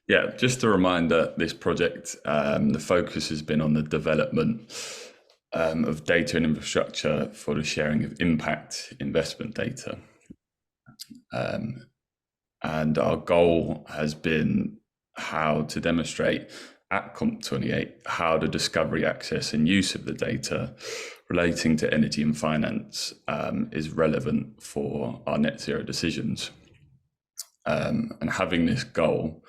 Yeah, just a reminder, this project, the focus has been on the development of data and infrastructure for the sharing of impact investment data. And our goal has been how to demonstrate at COP28 how the discovery, access and use of the data relating to energy and finance is relevant for our net zero decisions. And having this goal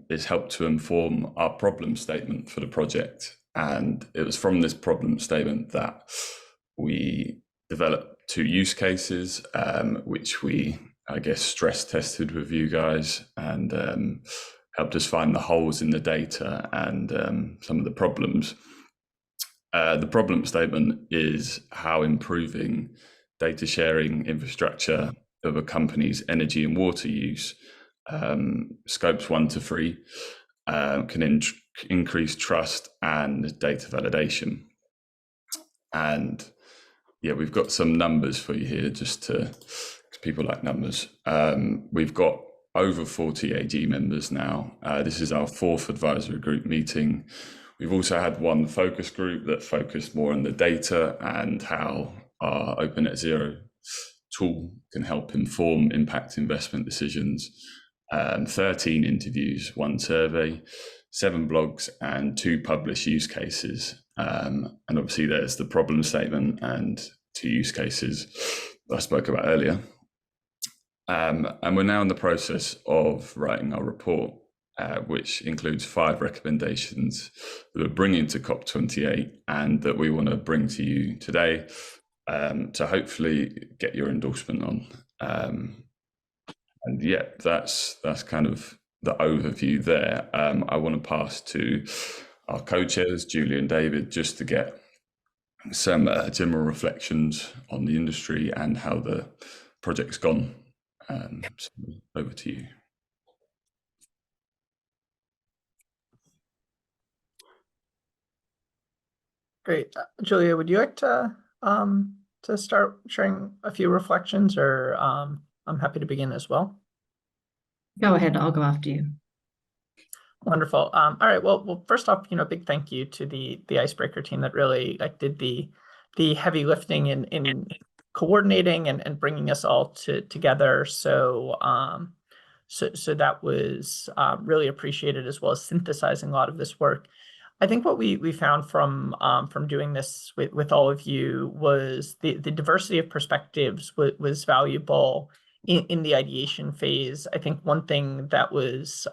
is helped to inform our problem statement for the project. And it was from this problem statement that we developed 2 use cases, which we, I guess, stress tested with you guys and helped us find the holes in the data and some of the problems. The problem statement is how improving data sharing infrastructure of a company's energy and water use, scopes 1 to 3, can increase trust and data validation. And yeah, we've got some numbers for you here, just to, because people like numbers. We've got over 40 AG members now. This is our 4th advisory group meeting. We've also had one focus group that focused more on the data and how our Open Net Zero tool can help inform impact investment decisions. 13 interviews, 1 survey, 7 blogs and 2 published use cases. And obviously there's the problem statement and 2 use cases that I spoke about earlier. And we're now in the process of writing our report, which includes 5 recommendations that we're bringing to COP28 and that we want to bring to you today to hopefully get your endorsement on. And yeah, that's kind of the overview there. I want to pass to our co-chairs, Julie and David, just to get some general reflections on the industry and how the project's gone. So over to you. Great. Julia, would you like to start sharing a few reflections, or I'm happy to begin as well? Go ahead, I'll go after you. Wonderful. All right. Well, first off, big thank you to the Icebreaker team that really did the heavy lifting in coordinating and bringing us all together. So that was really appreciated, as well as synthesizing a lot of this work. I think what we found from doing this with all of you was the diversity of perspectives was valuable in the ideation phase. I think one thing that was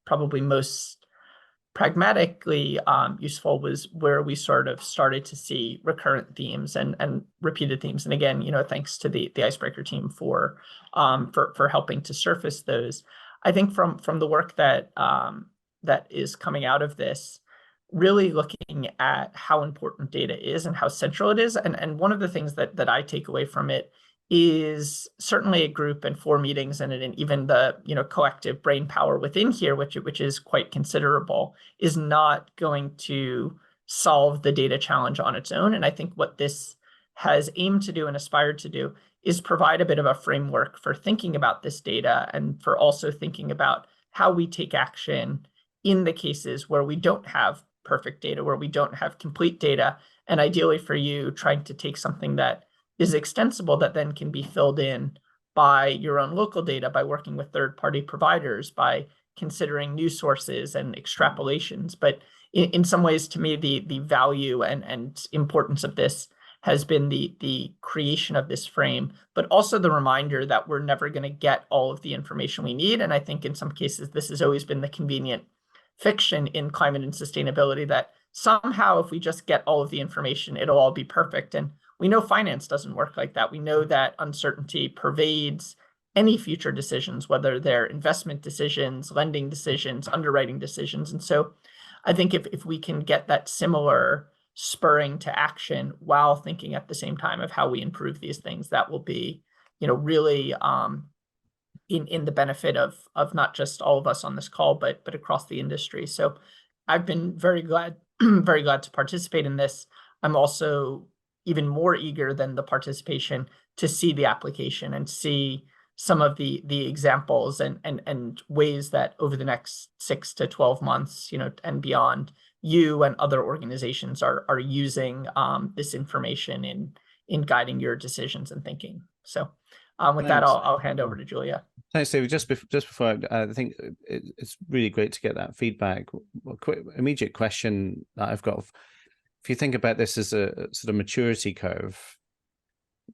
probably most pragmatically useful was where we sort of started to see recurrent themes and repeated themes. And again, thanks to the Icebreaker team for helping to surface those. I think from the work that is coming out of this, really looking at how important data is and how central it is. And one of the things that I take away from it is certainly a group and 4 meetings and even the collective brain power within here, which is quite considerable, is not going to solve the data challenge on its own. And I think what this has aimed to do and aspired to do is provide a bit of a framework for thinking about this data and for also thinking about how we take action in the cases where we don't have perfect data, where we don't have complete data, and ideally for you, trying to take something that is extensible that then can be filled in by your own local data, by working with third-party providers, by considering news sources and extrapolations. But in some ways, to me, the value and importance of this has been the creation of this frame, but also the reminder that we're never going to get all of the information we need. And I think in some cases, this has always been the convenient fiction in climate and sustainability that somehow if we just get all of the information, it'll all be perfect. And we know finance doesn't work like that. We know that uncertainty pervades any future decisions, whether they're investment decisions, lending decisions, underwriting decisions. And so I think if we can get that similar spurring to action while thinking at the same time of how we improve these things, that will be, really in the benefit of not just all of us on this call, but across the industry. So I've been very glad, very glad to participate in this. I'm also even more eager than the participation to see the application and see some of the examples and ways that over the next 6 to 12 months, and beyond, you and other organizations are using this information in guiding your decisions and thinking. So with that, I'll hand over to Julia. Thanks, David. Just before, I think it's really great to get that feedback. A quick immediate question that I've got: if you think about this as a sort of maturity curve,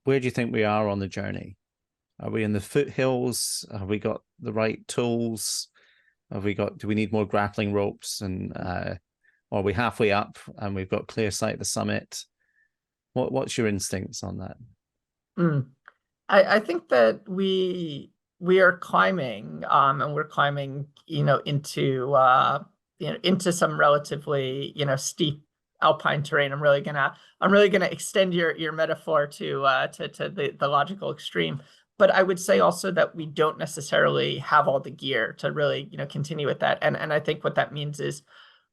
where do you think we are on the journey? Are we in the foothills? Have we got the right tools? Do we need more grappling ropes? And or are we halfway up and we've got clear sight of the summit? What's your instincts on that? I think that we are climbing, and we're climbing, into some relatively, steep alpine terrain. I'm really gonna extend your metaphor to the logical extreme. But I would say also that we don't necessarily have all the gear to really, continue with that. And I think what that means is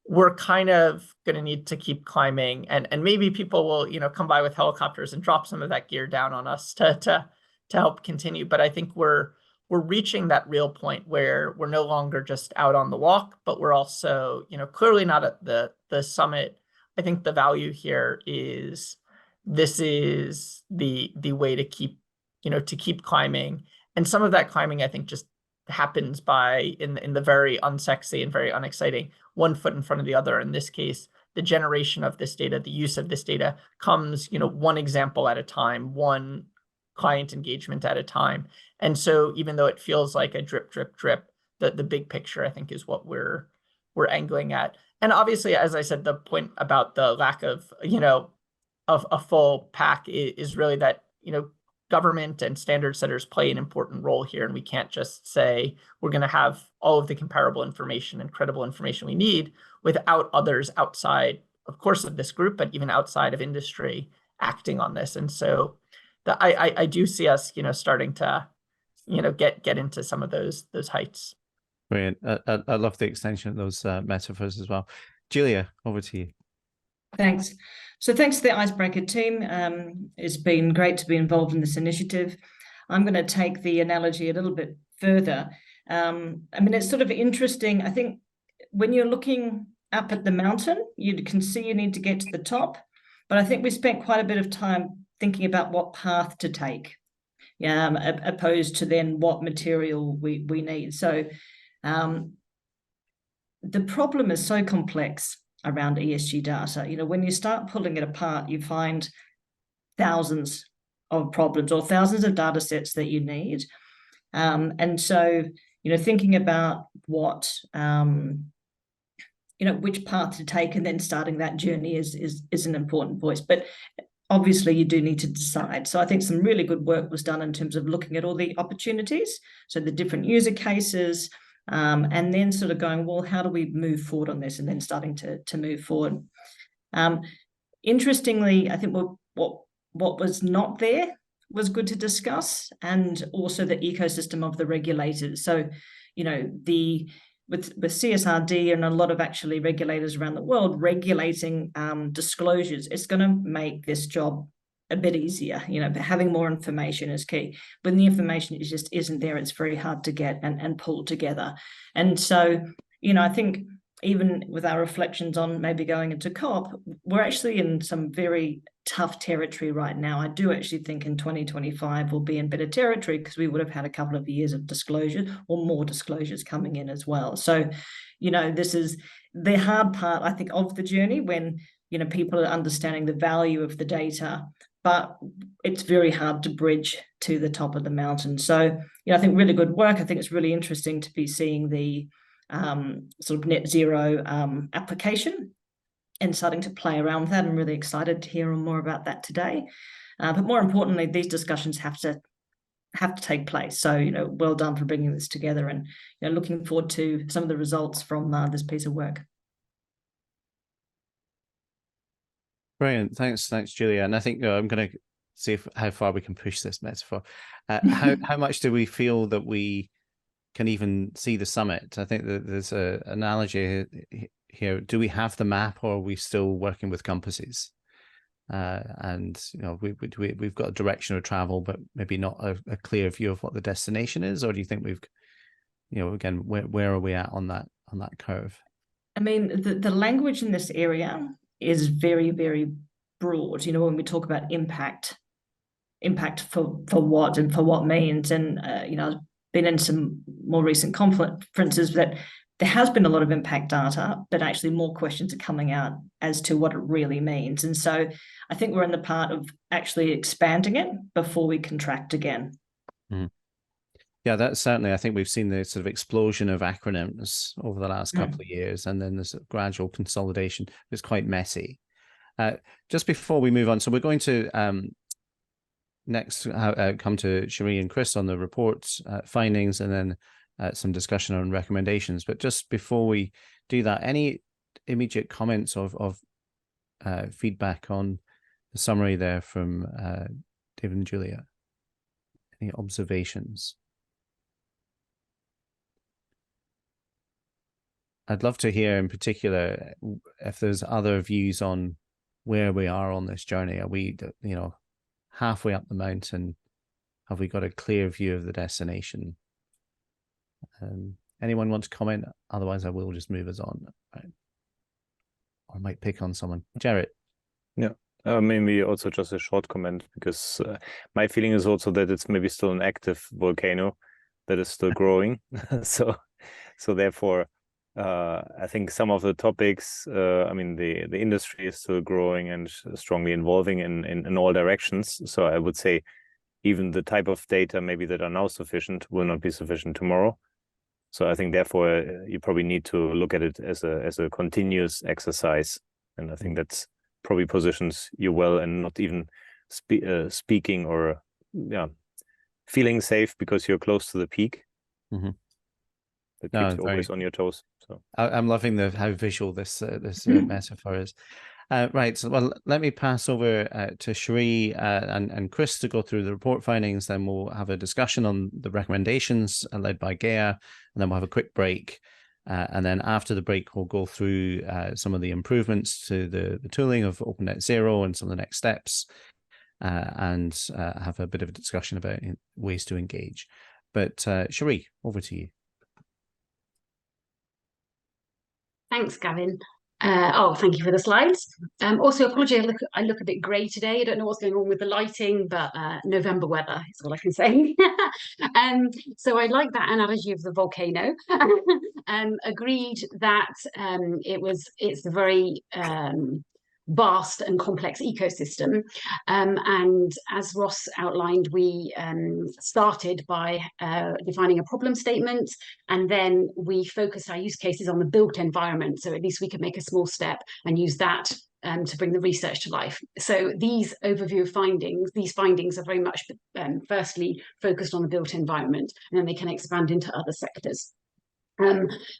we're kind of going to need to keep climbing, and maybe people will, come by with helicopters and drop some of that gear down on us to help continue. But I think we're reaching that real point where we're no longer just out on the walk, but we're also, clearly not at the summit. I think the value here is this is the way to keep climbing. And some of that climbing, I think, just happens by in the very unsexy and very unexciting, one foot in front of the other. In this case, the generation of this data, the use of this data comes, one example at a time, one client engagement at a time. And so even though it feels like a drip, drip, drip, the big picture, I think, is what we're angling at. And obviously, as I said, the point about the lack of, of a full pack is really that, government and standard setters play an important role here. And we can't just say we're going to have all of the comparable information and credible information we need without others outside, of course, of this group, but even outside of industry acting on this. And so I do see us, starting to, get into some of those heights. Brilliant. I love the extension of those metaphors as well. Julia, over to you. Thanks. So thanks to the Icebreaker team. It's been great to be involved in this initiative. I'm going to take the analogy a little bit further. It's sort of interesting. I think when you're looking up at the mountain, you can see you need to get to the top. But I think we spent quite a bit of time thinking about what path to take, opposed to then what material we need. So the problem is so complex around ESG data. When you start pulling it apart, you find thousands of problems or thousands of data sets that you need. And so, thinking about what, which path to take and then starting that journey is an important voice. But obviously you do need to decide. So I think some really good work was done in terms of looking at all the opportunities, so the different user cases, and then sort of going, well, how do we move forward on this? And then starting to move forward. Interestingly, I think what was not there was good to discuss, and also the ecosystem of the regulators. So, with CSRD and a lot of actually regulators around the world regulating disclosures, it's going to make this job a bit easier. But having more information is key. When the information just isn't there, it's very hard to get and pull together. And so, I think even with our reflections on maybe going into COP, we're actually in some very tough territory right now. I do actually think in 2025 we'll be in better territory because we would have had a couple of years of disclosure or more disclosures coming in as well. So, this is the hard part, I think, of the journey when, people are understanding the value of the data, but it's very hard to bridge to the top of the mountain. So, I think really good work. I think it's really interesting to be seeing the sort of net zero application and starting to play around with that. I'm really excited to hear more about that today. But more importantly, these discussions have to take place. So, well done for bringing this together, and looking forward to some of the results from this piece of work. Brilliant. Thanks, Julia. And I think I'm going to see how far we can push this metaphor. How much do we feel that we can even see the summit? I think that there's an analogy here. Do we have the map, or are we still working with compasses? and we've got a direction of travel, but maybe not a clear view of what the destination is? Or do you think we've, again, where are we at on that curve? I mean, the language in this area is very, very broad. When we talk about impact for what and for what means, and I've been in some more recent conferences that there has been a lot of impact data, but actually more questions are coming out as to what it really means. And so I think we're in the part of actually expanding it before we contract again. Mm. Yeah, that's certainly, I think we've seen the sort of explosion of acronyms over the last couple of years, and then this gradual consolidation. It's quite messy. Just before we move on, so we're going to next come to Cherie and Chris on the report's findings, and then some discussion on recommendations. But just before we do that, any immediate comments of feedback on the summary there from David and Julia? Any observations? I'd love to hear in particular if there's other views on where we are on this journey. Are we, halfway up the mountain? Have we got a clear view of the destination? Anyone want to comment? Otherwise, I will just move us on. Right. Or I might pick on someone. Jared. Yeah. Maybe also just a short comment, because my feeling is also that it's maybe still an active volcano that is still growing. So therefore, I think some of the topics, the industry is still growing and strongly involving in all directions. So I would say even the type of data maybe that are now sufficient will not be sufficient tomorrow. So I think therefore you probably need to look at it as a continuous exercise. And I think that's probably positions you well, and not even speaking or feeling safe because you're close to the peak. Mm-hmm. It keeps you always on your toes. So I'm loving how visual this metaphor is. Right. So, well, let me pass over to Cherie and Chris to go through the report findings. Then we'll have a discussion on the recommendations led by Gaia, and then we'll have a quick break. And then after the break, we'll go through some of the improvements to the tooling of Open Net Zero and some of the next steps, and have a bit of a discussion about ways to engage. But Cherie, over to you. Thanks, Gavin. Thank you for the slides. Also, apologies, I look a bit grey today. I don't know what's going on with the lighting, but November weather is all I can say. So I like that analogy of the volcano. Agreed that it's a very vast and complex ecosystem. And as Ross outlined, we started by defining a problem statement, and then we focused our use cases on the built environment. So at least we could make a small step and use that to bring the research to life. So these findings are very much firstly focused on the built environment, and then they can expand into other sectors.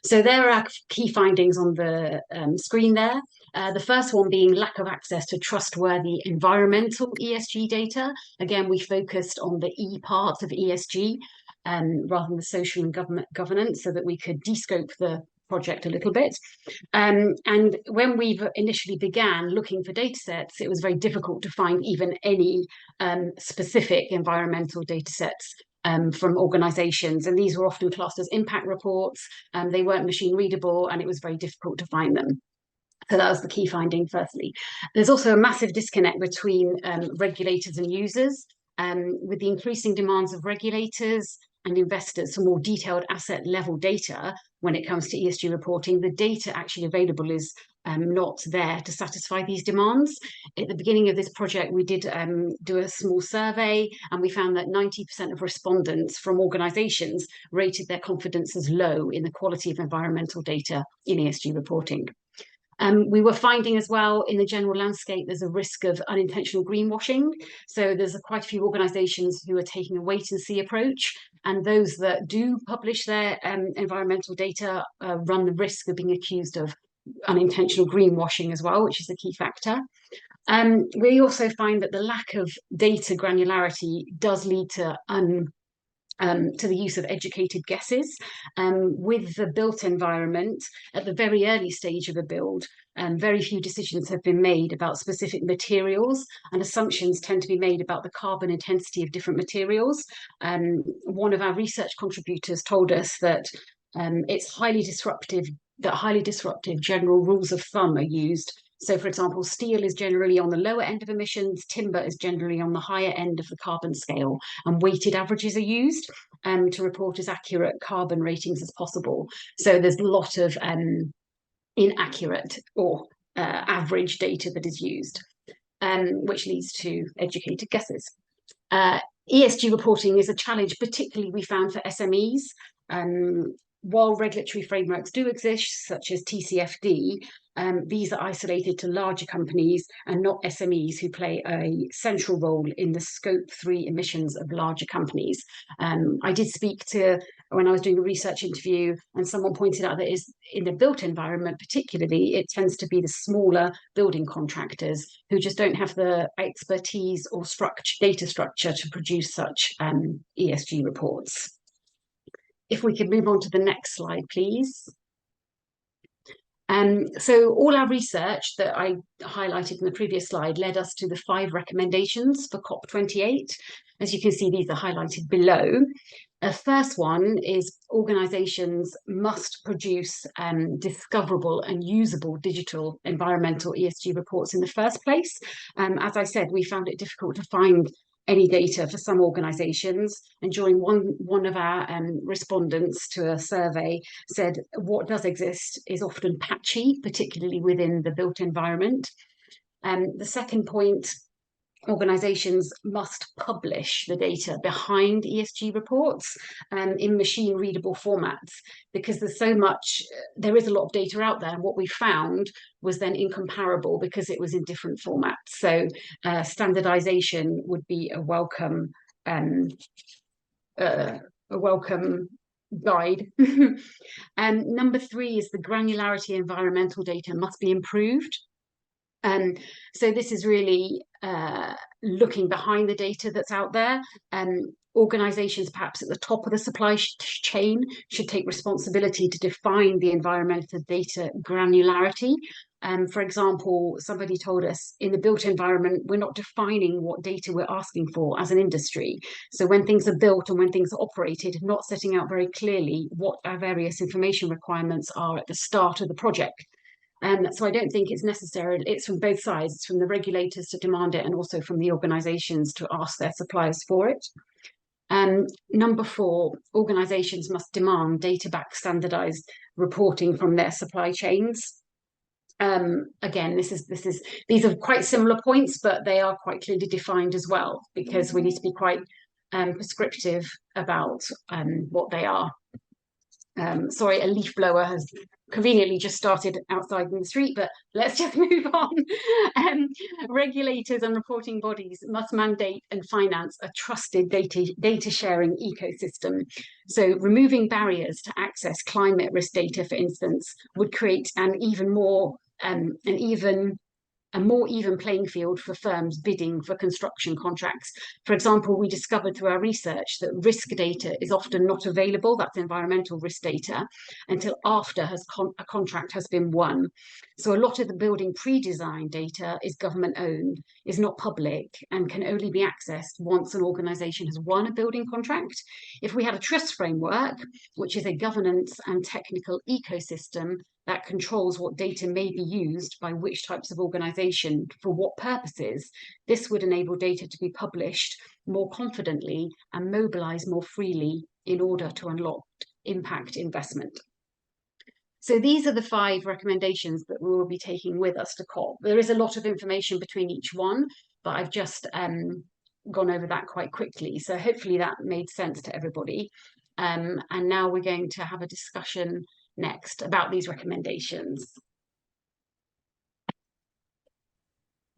So there are key findings on the screen there. The first one being lack of access to trustworthy environmental ESG data. Again, we focused on the E part of ESG rather than the social and governance, so that we could de-scope the project a little bit. And when we initially began looking for data sets, it was very difficult to find even any specific environmental data sets from organizations, and these were often classed as impact reports. They weren't machine readable, and it was very difficult to find them. So that was the key finding, firstly. There's also a massive disconnect between regulators and users, with the increasing demands of regulators and investors for more detailed asset level data. When it comes to ESG reporting, the data actually available is not there to satisfy these demands. At the beginning of this project, we did do a small survey, and we found that 90% of respondents from organizations rated their confidence as low in the quality of environmental data in ESG reporting. We were finding as well in the general landscape, there's a risk of unintentional greenwashing. So there's quite a few organizations who are taking a wait and see approach. And those that do publish their environmental data run the risk of being accused of unintentional greenwashing as well, which is a key factor. We also find that the lack of data granularity does lead to to the use of educated guesses. With the built environment, at the very early stage of a build, very few decisions have been made about specific materials, and assumptions tend to be made about the carbon intensity of different materials. One of our research contributors told us that it's highly disruptive general rules of thumb are used. So, for example, steel is generally on the lower end of emissions, timber is generally on the higher end of the carbon scale, and weighted averages are used to report as accurate carbon ratings as possible. So there's a lot of inaccurate or average data that is used, which leads to educated guesses. ESG reporting is a challenge, particularly we found for SMEs. While regulatory frameworks do exist, such as TCFD, these are isolated to larger companies and not SMEs, who play a central role in the Scope 3 emissions of larger companies. I did speak to, when I was doing a research interview, and someone pointed out that is in the built environment particularly, it tends to be the smaller building contractors who just don't have the expertise or data structure to produce such ESG reports. If we could move on to the next slide, please. So all our research that I highlighted in the previous slide led us to the 5 recommendations for COP28. As you can see, these are highlighted below. The first one is organisations must produce discoverable and usable digital environmental ESG reports in the first place. As I said, we found it difficult to find any data for some organisations, and during one of our respondents to a survey said what does exist is often patchy, particularly within the built environment. The second point, organisations must publish the data behind ESG reports in machine readable formats, because there is a lot of data out there, and what we found was then incomparable because it was in different formats. So standardization would be a welcome guide. And number 3 is the granularity environmental data must be improved. So this is really looking behind the data that's out there. Organisations perhaps at the top of the supply chain should take responsibility to define the environmental data granularity. For example, somebody told us in the built environment, we're not defining what data we're asking for as an industry. So when things are built and when things are operated, not setting out very clearly what our various information requirements are at the start of the project. So I don't think it's necessary. It's from both sides. It's from the regulators to demand it, and also from the organisations to ask their suppliers for it. Number 4, organisations must demand data-backed standardised reporting from their supply chains. Again, these are quite similar points, but they are quite clearly defined as well, because we need to be quite prescriptive about what they are. Sorry, a leaf blower has conveniently just started outside in the street, but let's just move on. Regulators and reporting bodies must mandate and finance a trusted data sharing ecosystem. So removing barriers to access climate risk data, for instance, would create a more even playing field for firms bidding for construction contracts. For example, we discovered through our research that risk data is often not available, that's environmental risk data, until after a contract has been won. So a lot of the building pre-design data is government owned, is not public, and can only be accessed once an organisation has won a building contract. If we had a trust framework, which is a governance and technical ecosystem that controls what data may be used by which types of organisation for what purposes, this would enable data to be published more confidently and mobilise more freely in order to unlock impact investment. So these are the 5 recommendations that we will be taking with us to COP. There is a lot of information between each one, but I've just gone over that quite quickly. So hopefully that made sense to everybody. And now we're going to have a discussion next about these recommendations.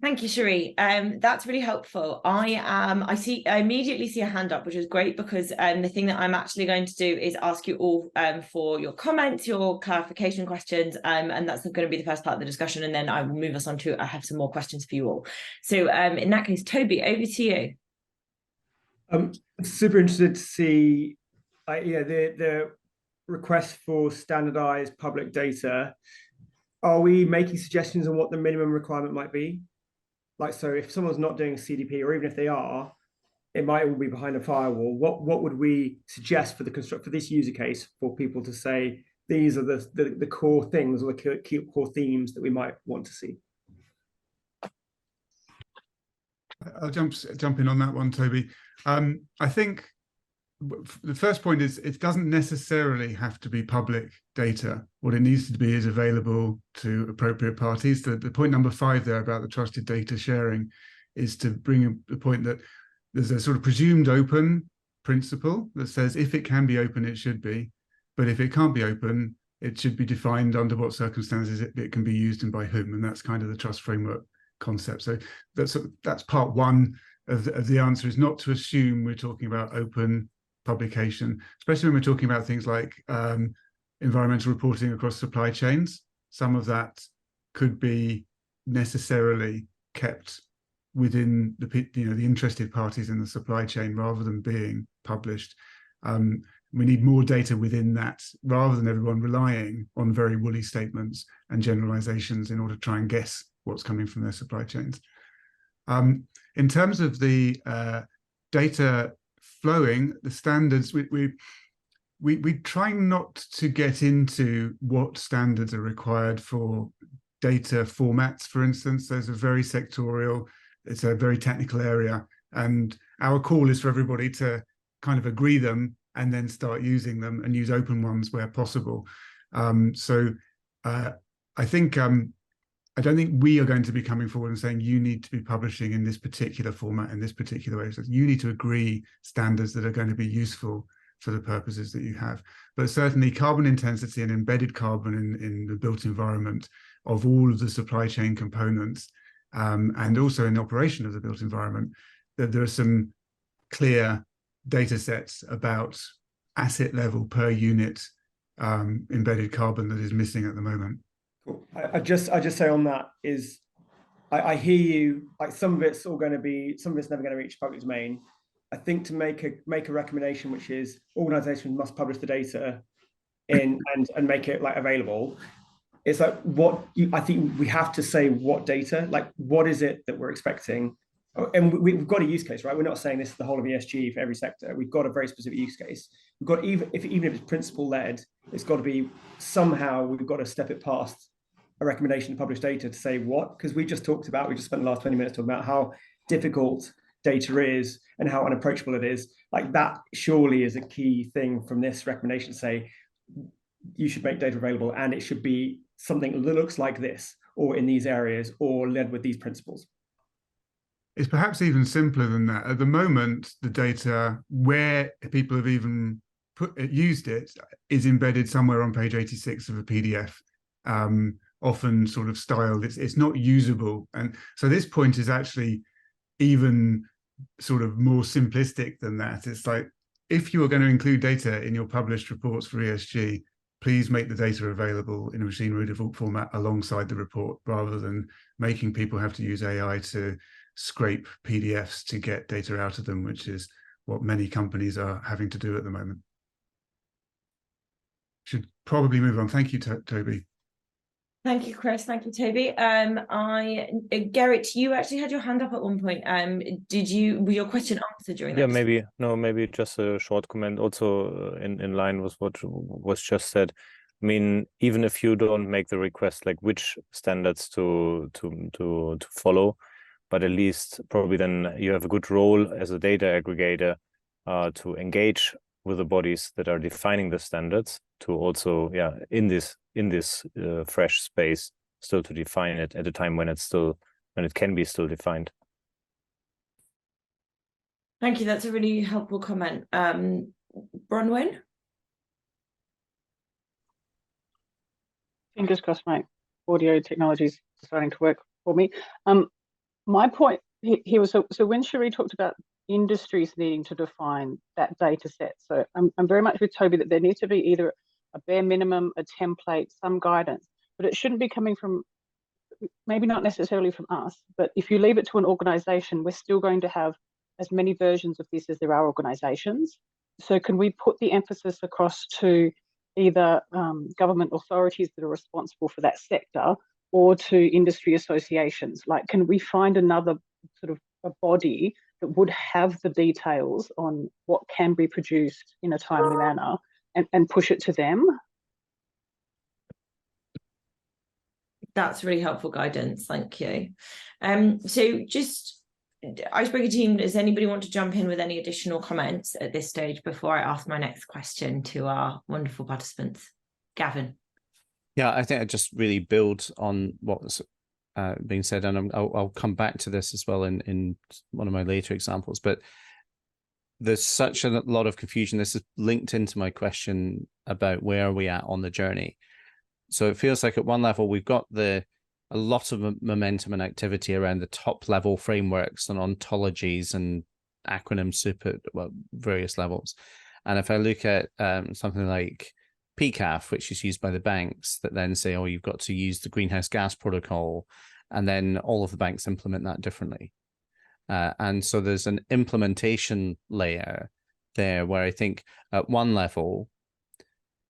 Thank you, Cherie. That's really helpful. I immediately see a hand up, which is great, because the thing that I'm actually going to do is ask you all for your comments, your clarification questions, and that's going to be the first part of the discussion, and then I will move us on to, I have some more questions for you all. So in that case, Toby, over to you. I'm super interested to see, the request for standardized public data. Are we making suggestions on what the minimum requirement might be? Like, so if someone's not doing CDP, or even if they are, it might all be behind a firewall. What would we suggest for this user case for people to say these are the core things or the key core themes that we might want to see? I'll jump in on that one, Toby. I think the first point is it doesn't necessarily have to be public data. What it needs to be is available to appropriate parties. The point number 5 there about the trusted data sharing is to bring the point that there's a sort of presumed open principle that says if it can be open, it should be. But if it can't be open, it should be defined under what circumstances it can be used and by whom. And that's kind of the trust framework concept. So that's part 1 of the answer, is not to assume we're talking about open publication, especially when we're talking about things like environmental reporting across supply chains. Some of that could be necessarily kept within the interested parties in the supply chain rather than being published. We need more data within that rather than everyone relying on very woolly statements and generalizations in order to try and guess what's coming from their supply chains. In terms of the data flowing, the standards, we try not to get into what standards are required for data formats, for instance. Those are very sectorial. It's a very technical area, and our call is for everybody to kind of agree them and then start using them and use open ones where possible. I think I don't think we are going to be coming forward and saying you need to be publishing in this particular format in this particular way. So you need to agree standards that are going to be useful for the purposes that you have. But certainly carbon intensity and embedded carbon in the built environment of all of the supply chain components, and also in operation of the built environment, that there are some clear data sets about asset level per unit embedded carbon that is missing at the moment. I just say on that is I hear you. Like, some of it's never going to reach public domain. I think to make a recommendation, which is organizations must publish the data in and make it like available. It's like I think we have to say what data, like what is it that we're expecting, and we've got a use case, right? We're not saying this is the whole of ESG for every sector. We've got a very specific use case. We've got even if it's principle led, it's got to be somehow we've got to step it past a recommendation to publish data to say what, because we just spent the last 20 minutes talking about how difficult data is and how unapproachable it is. Like, that surely is a key thing from this recommendation to say you should make data available, and it should be something that looks like this, or in these areas, or led with these principles. It's perhaps even simpler than that. At the moment, the data where people have even used it is embedded somewhere on page 86 of a PDF. Often sort of styled, it's not usable. And so this point is actually even sort of more simplistic than that. It's like, if you are going to include data in your published reports for ESG, please make the data available in a machine readable format alongside the report, rather than making people have to use AI to scrape PDFs to get data out of them, which is what many companies are having to do at the moment. Should probably move on. Thank you, Toby. Thank you, Chris. Thank you, Toby. Gerrit, you actually had your hand up at one point. Was your question answered during that? Yeah, maybe just a short comment. Also, in line with what was just said. I mean, even if you don't make the request, like which standards to follow, but at least probably then you have a good role as a data aggregator to engage with the bodies that are defining the standards, to also, in this fresh space, still to define it at a time when it can be still defined. Thank you. That's a really helpful comment. Bronwyn? Fingers crossed my audio technology is starting to work for me. My point here was, so when Cherie talked about industries needing to define that data set, so I'm very much with Toby that there needs to be either a bare minimum, a template, some guidance, but it shouldn't be coming from, maybe not necessarily from us, but if you leave it to an organization, we're still going to have as many versions of this as there are organisations. So can we put the emphasis across to either government authorities that are responsible for that sector or to industry associations? Like, can we find another sort of a body that would have the details on what can be produced in a timely manner and push it to them? That's really helpful guidance. Thank you. So just Icebreaker team, does anybody want to jump in with any additional comments at this stage before I ask my next question to our wonderful participants? Gavin. Yeah, I think I just really build on what was being said, and I'll come back to this as well in one of my later examples, but there's such a lot of confusion. This is linked into my question about where are we at on the journey. So it feels like at one level, we've got a lot of momentum and activity around the top level frameworks and ontologies and acronym soup at various levels. And if I look at something like PCAF, which is used by the banks, that then say, oh, you've got to use the greenhouse gas protocol, and then all of the banks implement that differently. And so there's an implementation layer there where I think at one level,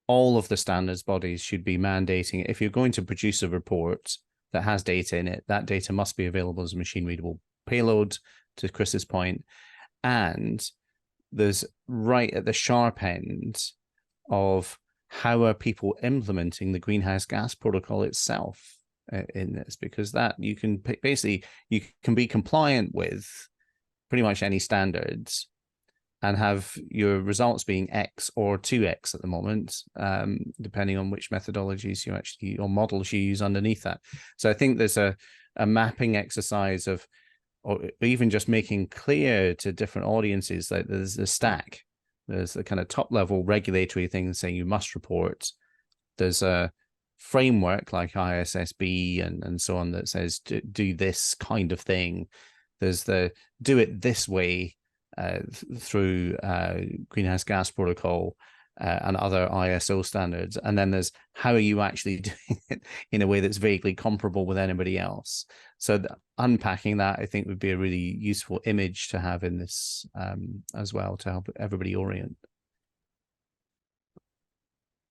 all of the standards bodies should be mandating, if you're going to produce a report that has data in it, that data must be available as a machine readable payload, to Chris's point. And there's right at the sharp end of how are people implementing the greenhouse gas protocol itself in this, because that you can basically, you can be compliant with pretty much any standards and have your results being X or 2X at the moment, depending on which methodologies you actually, or models you use underneath that. So I think there's a mapping exercise of, or even just making clear to different audiences that there's a stack. There's the kind of top level regulatory things saying you must report. There's a framework like ISSB and so on that says do this kind of thing. There's the do it this way through greenhouse gas protocol and other ISO standards. And then there's how are you actually doing it in a way that's vaguely comparable with anybody else. So unpacking that, I think, would be a really useful image to have in this as well, to help everybody orient.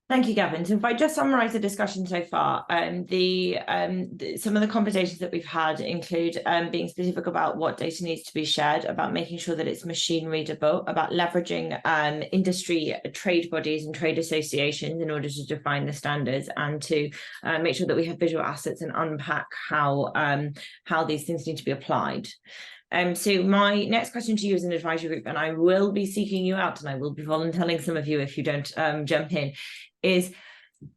Thank you, Gavin. So if I just summarize the discussion so far, some of the conversations that we've had include being specific about what data needs to be shared, about making sure that it's machine readable, about leveraging industry trade bodies and trade associations in order to define the standards, and to make sure that we have visual assets and unpack how these things need to be applied. So my next question to you as an advisory group, and I will be seeking you out and I will be volunteering some of you if you don't jump in, is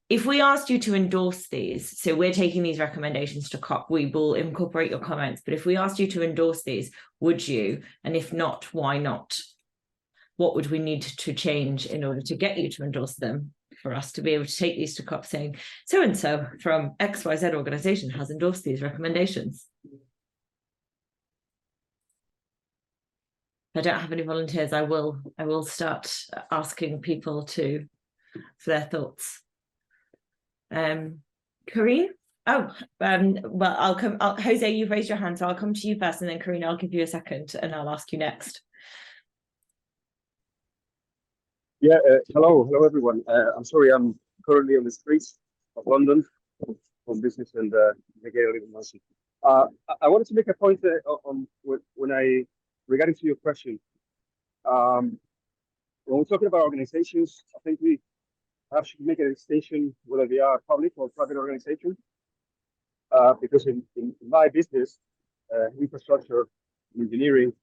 if we asked you to endorse these, so we're taking these recommendations to COP, we will incorporate your comments, but if we asked you to endorse these, would you? And if not, why not? What would we need to change in order to get you to endorse them for us to be able to take these to COP saying, so-and-so from XYZ organization has endorsed these recommendations? If I don't have any volunteers, I will start asking people for their thoughts. Karine? Oh, well, I'll come. Jose, you've raised your hand, so I'll come to you first, and then Karine, I'll give you a second, and I'll ask you next. Yeah. Hello, everyone. I'm sorry, I'm currently on the streets of London on business, and I get a little noisy. I wanted to make a point on regarding to your question. When we're talking about organizations, I think we perhaps should make a distinction whether they are public or private organizations. Because in my business, infrastructure, engineering,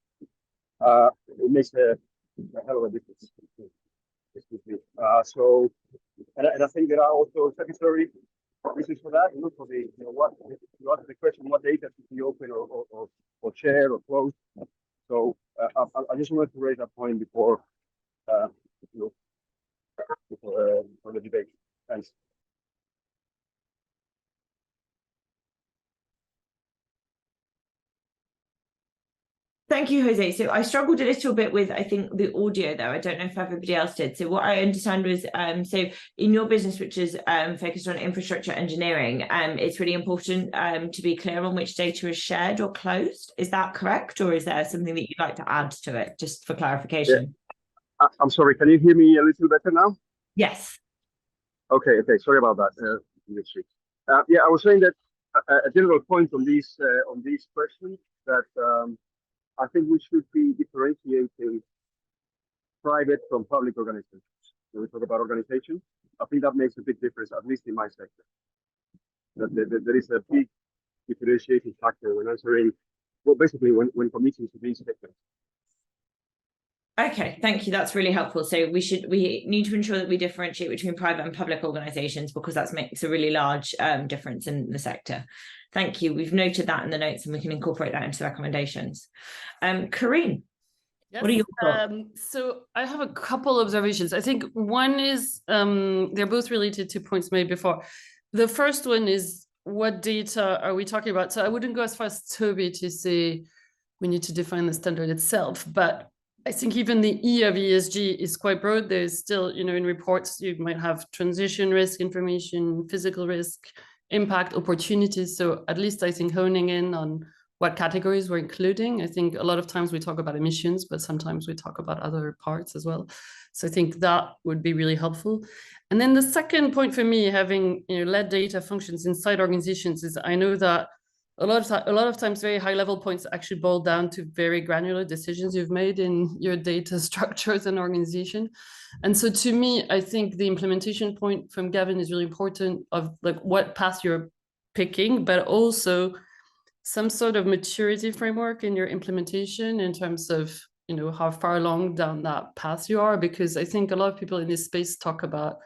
it makes a hell of a difference. So, and I think there are also secondary reasons for that. Look for the, what you ask the question, what data should be open or shared or closed. So I just wanted to raise that point before for the debate. Thanks. Thank you, Jose. So I struggled a little bit with, I think, the audio though. I don't know if everybody else did. So what I understand was, so in your business, which is focused on infrastructure engineering, it's really important to be clear on which data is shared or closed. Is that correct? Or is there something that you'd like to add to it, just for clarification? Yeah. I'm sorry, can you hear me a little better now? Yes. Okay, sorry about that. Yeah, I was saying that a general point on these questions that I think we should be differentiating private from public organizations. When we talk about organizations, I think that makes a big difference, at least in my sector. That there is a big differentiating factor when answering, well, basically when committing to these sectors. Okay, thank you. That's really helpful. So we need to ensure that we differentiate between private and public organizations, because that makes a really large difference in the sector. Thank you. We've noted that in the notes and we can incorporate that into the recommendations. Corinne, yes, what are your thoughts? So I have a couple observations. I think one is, they're both related to points made before. The first one is, what data are we talking about? So I wouldn't go as far as Toby to say we need to define the standard itself, but I think even the E of ESG is quite broad. There's still, in reports, you might have transition risk information, physical risk, impact, opportunities. So at least I think honing in on what categories we're including. I think a lot of times we talk about emissions, but sometimes we talk about other parts as well. So I think that would be really helpful. And then the second point for me, having led data functions inside organizations, is I know that a lot of times very high level points actually boil down to very granular decisions you've made in your data structure as an organization. And so to me, I think the implementation point from Gavin is really important, of like what path you're picking, but also some sort of maturity framework in your implementation in terms of how far along down that path you are, because I think a lot of people in this space talk about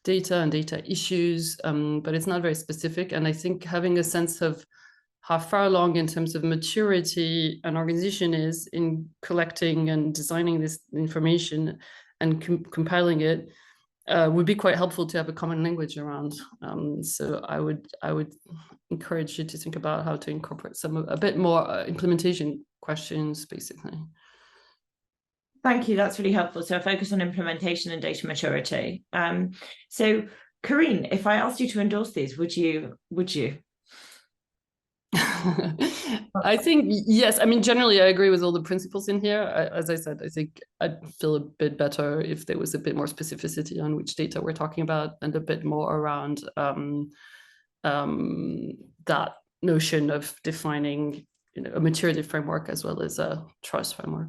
data and data issues, but it's not very specific. And I think having a sense of how far along in terms of maturity an organization is in collecting and designing this information and compiling it would be quite helpful to have a common language around. So I would encourage you to think about how to incorporate a bit more implementation questions, basically. Thank you. That's really helpful. So a focus on implementation and data maturity. So Corinne, if I asked you to endorse these, would you? I think yes. I mean, generally, I agree with all the principles in here. As I said, I think I'd feel a bit better if there was a bit more specificity on which data we're talking about, and a bit more around that notion of defining, a maturity framework as well as a trust framework.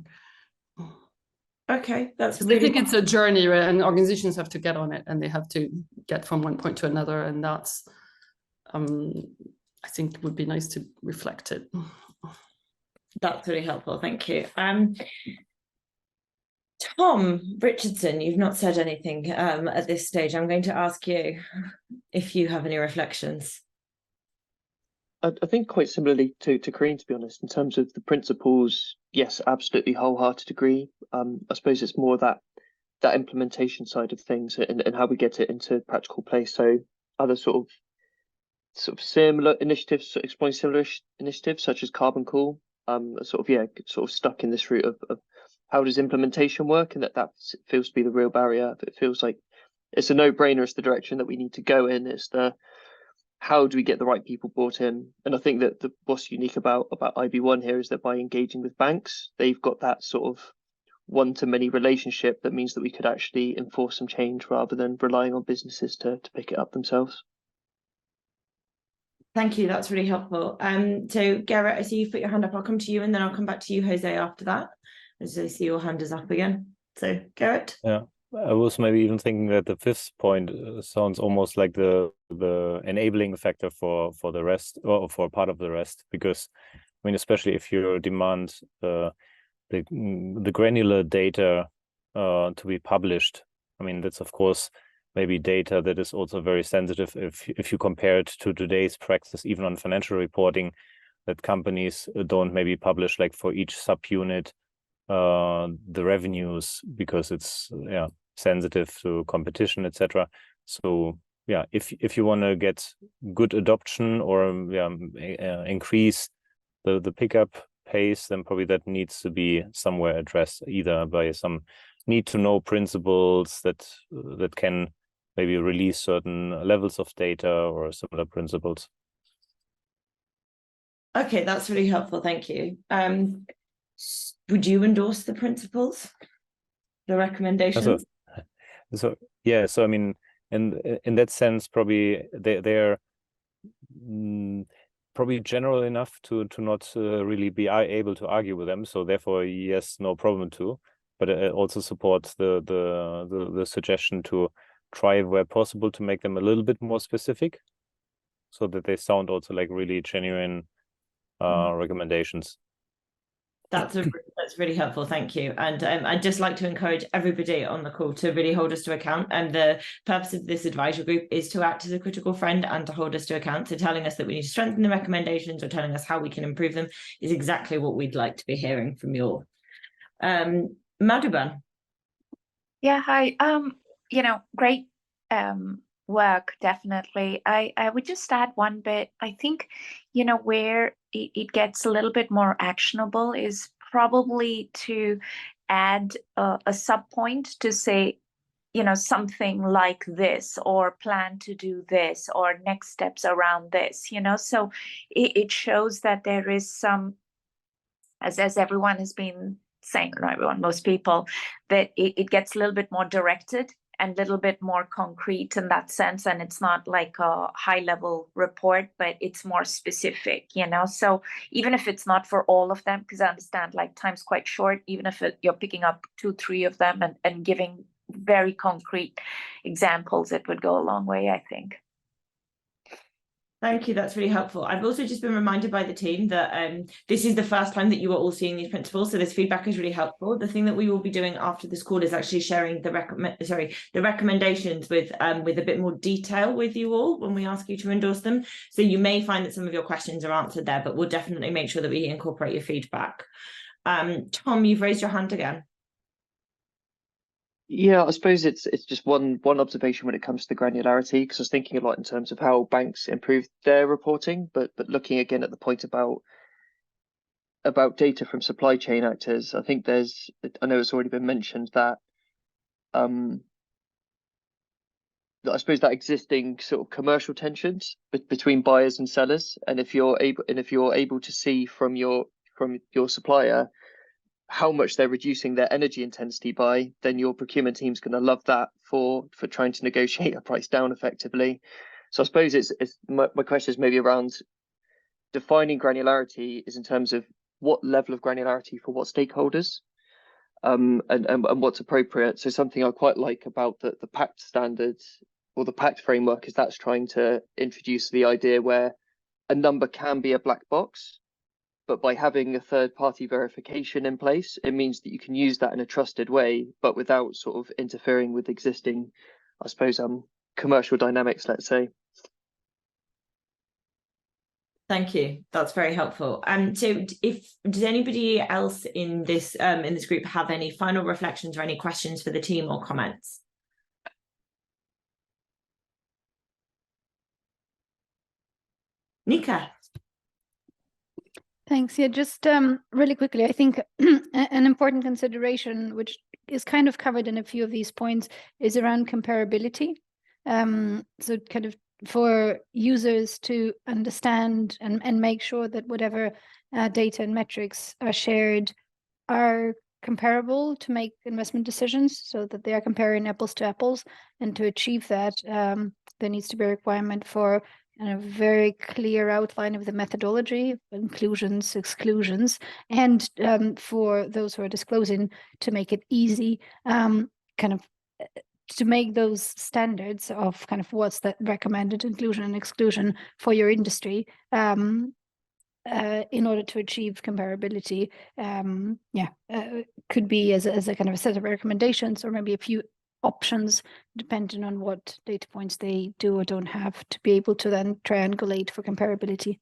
Okay, that's. I think it's a journey, right? And organizations have to get on it, and they have to get from one point to another, and that's. I think it would be nice to reflect it. That's really helpful. Thank you. Tom Richardson, you've not said anything at this stage. I'm going to ask you if you have any reflections. I think quite similarly to Corinne, to be honest, in terms of the principles, yes, absolutely wholehearted agree. I suppose it's more that implementation side of things and how we get it into practical place. So other sort of similar initiatives, exploring similar initiatives such as Carbon Call, sort of stuck in this route of how does implementation work, and that feels to be the real barrier. It feels like it's a no-brainer. It's the direction that we need to go in. It's the how do we get the right people brought in? And I think that what's unique about IB1 here is that by engaging with banks, they've got that sort of one-to-many relationship that means that we could actually enforce some change rather than relying on businesses to pick it up themselves. Thank you. That's really helpful. So Garrett, I see you've put your hand up. I'll come to you and then I'll come back to you, Jose, after that, as I see your hand is up again. So Garrett. Yeah, I was maybe even thinking that the fifth point sounds almost like the enabling factor for the rest, or for part of the rest, because I mean, especially if you demand the granular data to be published, I mean, that's of course maybe data that is also very sensitive if you compare it to today's practice, even on financial reporting, that companies don't maybe publish like for each subunit the revenues because it's sensitive to competition, etc. So yeah, if you want to get good adoption or increase the pickup pace, then probably that needs to be somewhere addressed, either by some need to know principles that can maybe release certain levels of data or similar principles. Okay, that's really helpful. Thank you. Would you endorse the principles, the recommendations? So I mean, in that sense, probably they're probably general enough to not really be able to argue with them. So therefore, yes, no problem to. But it also supports the suggestion to try where possible to make them a little bit more specific, so that they sound also like really genuine recommendations. That's really helpful. Thank you. And I'd just like to encourage everybody on the call to really hold us to account. And the purpose of this advisory group is to act as a critical friend and to hold us to account. So telling us that we need to strengthen the recommendations or telling us how we can improve them is exactly what we'd like to be hearing from you all. Madhuban. Yeah, hi. Great work, definitely. I would just add one bit. I think, where it gets a little bit more actionable is probably to add a sub point to say, something like this, or plan to do this, or next steps around this, so it shows that there is some, as everyone has been saying, not everyone, most people, that it gets a little bit more directed and a little bit more concrete in that sense. And it's not like a high level report, but it's more specific, so even if it's not for all of them, because I understand like time's quite short, even if you're picking up 2-3 of them and giving very concrete examples, it would go a long way, I think. Thank you. That's really helpful. I've also just been reminded by the team that this is the first time that you are all seeing these principles. So this feedback is really helpful. The thing that we will be doing after this call is actually sharing the recommendations with a bit more detail with you all when we ask you to endorse them. So you may find that some of your questions are answered there, but we'll definitely make sure that we incorporate your feedback. Tom, you've raised your hand again. Yeah, I suppose it's just one observation when it comes to the granularity, because I was thinking a lot in terms of how banks improve their reporting, but looking again at the point about data from supply chain actors, I think I know it's already been mentioned that I suppose that existing sort of commercial tensions between buyers and sellers, and if you're able to see from your supplier how much they're reducing their energy intensity by, then your procurement team's going to love that for trying to negotiate a price down effectively. So I suppose my question is maybe around defining granularity is in terms of what level of granularity for what stakeholders, and what's appropriate. So something I quite like about the PACT standards or the PACT framework is that's trying to introduce the idea where a number can be a black box, but by having a third-party verification in place, it means that you can use that in a trusted way, but without sort of interfering with existing, I suppose, commercial dynamics, let's say. Thank you. That's very helpful. So does anybody else in this group have any final reflections or any questions for the team or comments? Nika. Thanks. Yeah, just really quickly, I think an important consideration, which is kind of covered in a few of these points, is around comparability. So kind of for users to understand and make sure that whatever data and metrics are shared are comparable to make investment decisions, so that they are comparing apples to apples. And to achieve that, there needs to be a requirement for a very clear outline of the methodology, inclusions, exclusions, and for those who are disclosing, to make it easy, to make those standards of kind of what's the recommended inclusion and exclusion for your industry, in order to achieve comparability. Could be as a kind of a set of recommendations, or maybe a few options depending on what data points they do or don't have, to be able to then triangulate for comparability.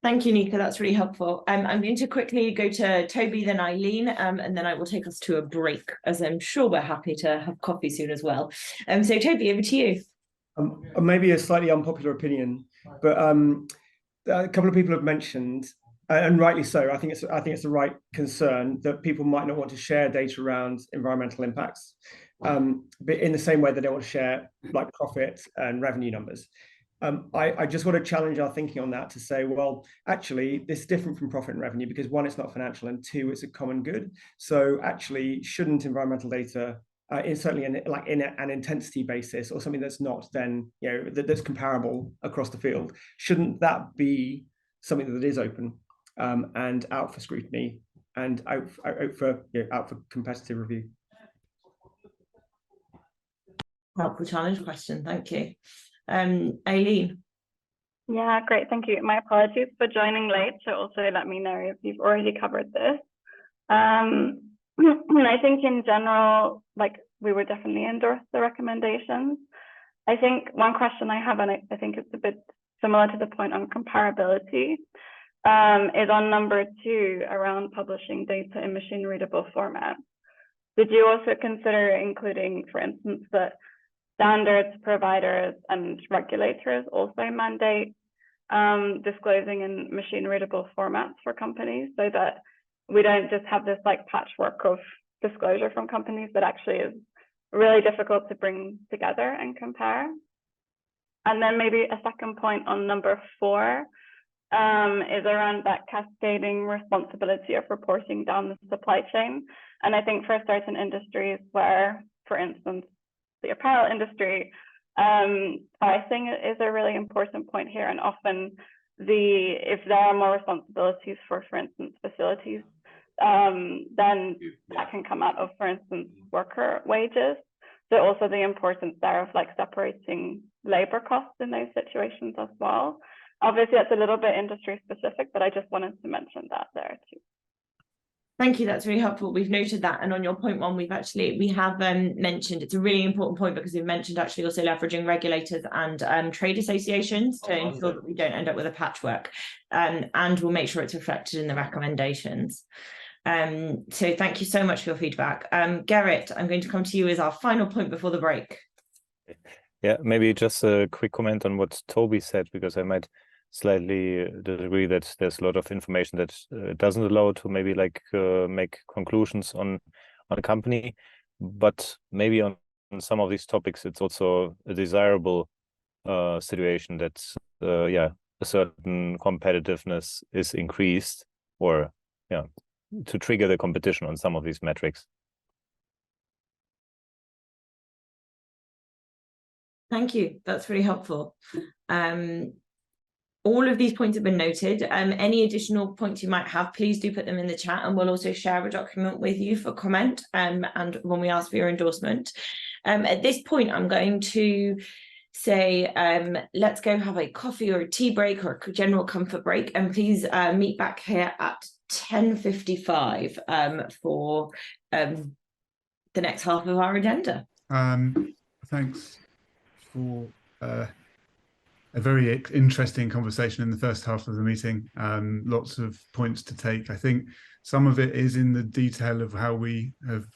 Thank you, Nika. That's really helpful. I'm going to quickly go to Toby, then Eileen, and then I will take us to a break, as I'm sure we're happy to have coffee soon as well. So Toby, over to you. Maybe a slightly unpopular opinion, but a couple of people have mentioned and rightly so. I think it's the right concern that people might not want to share data around environmental impacts, but in the same way they don't want to share like profit and revenue numbers. I just want to challenge our thinking on that to say, well, actually, this is different from profit and revenue because one, it's not financial, and two, it's a common good. So actually, shouldn't environmental data, certainly in an intensity basis or something that's not then that's comparable across the field, shouldn't that be something that is open and out for scrutiny and out for competitive review? Helpful challenge question. Thank you. Aileen. Yeah, great. Thank you. My apologies for joining late. So also let me know if you've already covered this. I think in general, like we would definitely endorse the recommendations. I think one question I have, and I think it's a bit similar to the point on comparability, is on number 2 around publishing data in machine readable format. Did you also consider including, for instance, that standards providers and regulators also mandate disclosing in machine readable formats for companies, so that we don't just have this like patchwork of disclosure from companies that actually is really difficult to bring together and compare? And then maybe a second point on number 4 is around that cascading responsibility of reporting down the supply chain. And I think for certain industries where, for instance, the apparel industry, pricing is a really important point here. And often if there are more responsibilities for instance, facilities, then that can come out of, for instance, worker wages. So also the importance there of like separating labor costs in those situations as well. Obviously, that's a little bit industry specific, but I just wanted to mention that there too. Thank you. That's really helpful. We've noted that. And on your point 1, we have mentioned, it's a really important point because we've mentioned actually also leveraging regulators and trade associations to ensure that we don't end up with a patchwork. And we'll make sure it's reflected in the recommendations. So thank you so much for your feedback. Gerrit, I'm going to come to you as our final point before the break. Yeah, maybe just a quick comment on what Toby said, because I might slightly disagree that there's a lot of information that doesn't allow to maybe like make conclusions on a company, but maybe on some of these topics it's also a desirable situation that a certain competitiveness is increased, or to trigger the competition on some of these metrics. Thank you. That's really helpful. All of these points have been noted. Any additional points you might have, please do put them in the chat, and we'll also share a document with you for comment and when we ask for your endorsement. At this point, I'm going to say, let's go have a coffee or a tea break or a general comfort break, and please meet back here at 10:55 for the next half of our agenda. Thanks for a very interesting conversation in the first half of the meeting. Lots of points to take. I think some of it is in the detail of how we have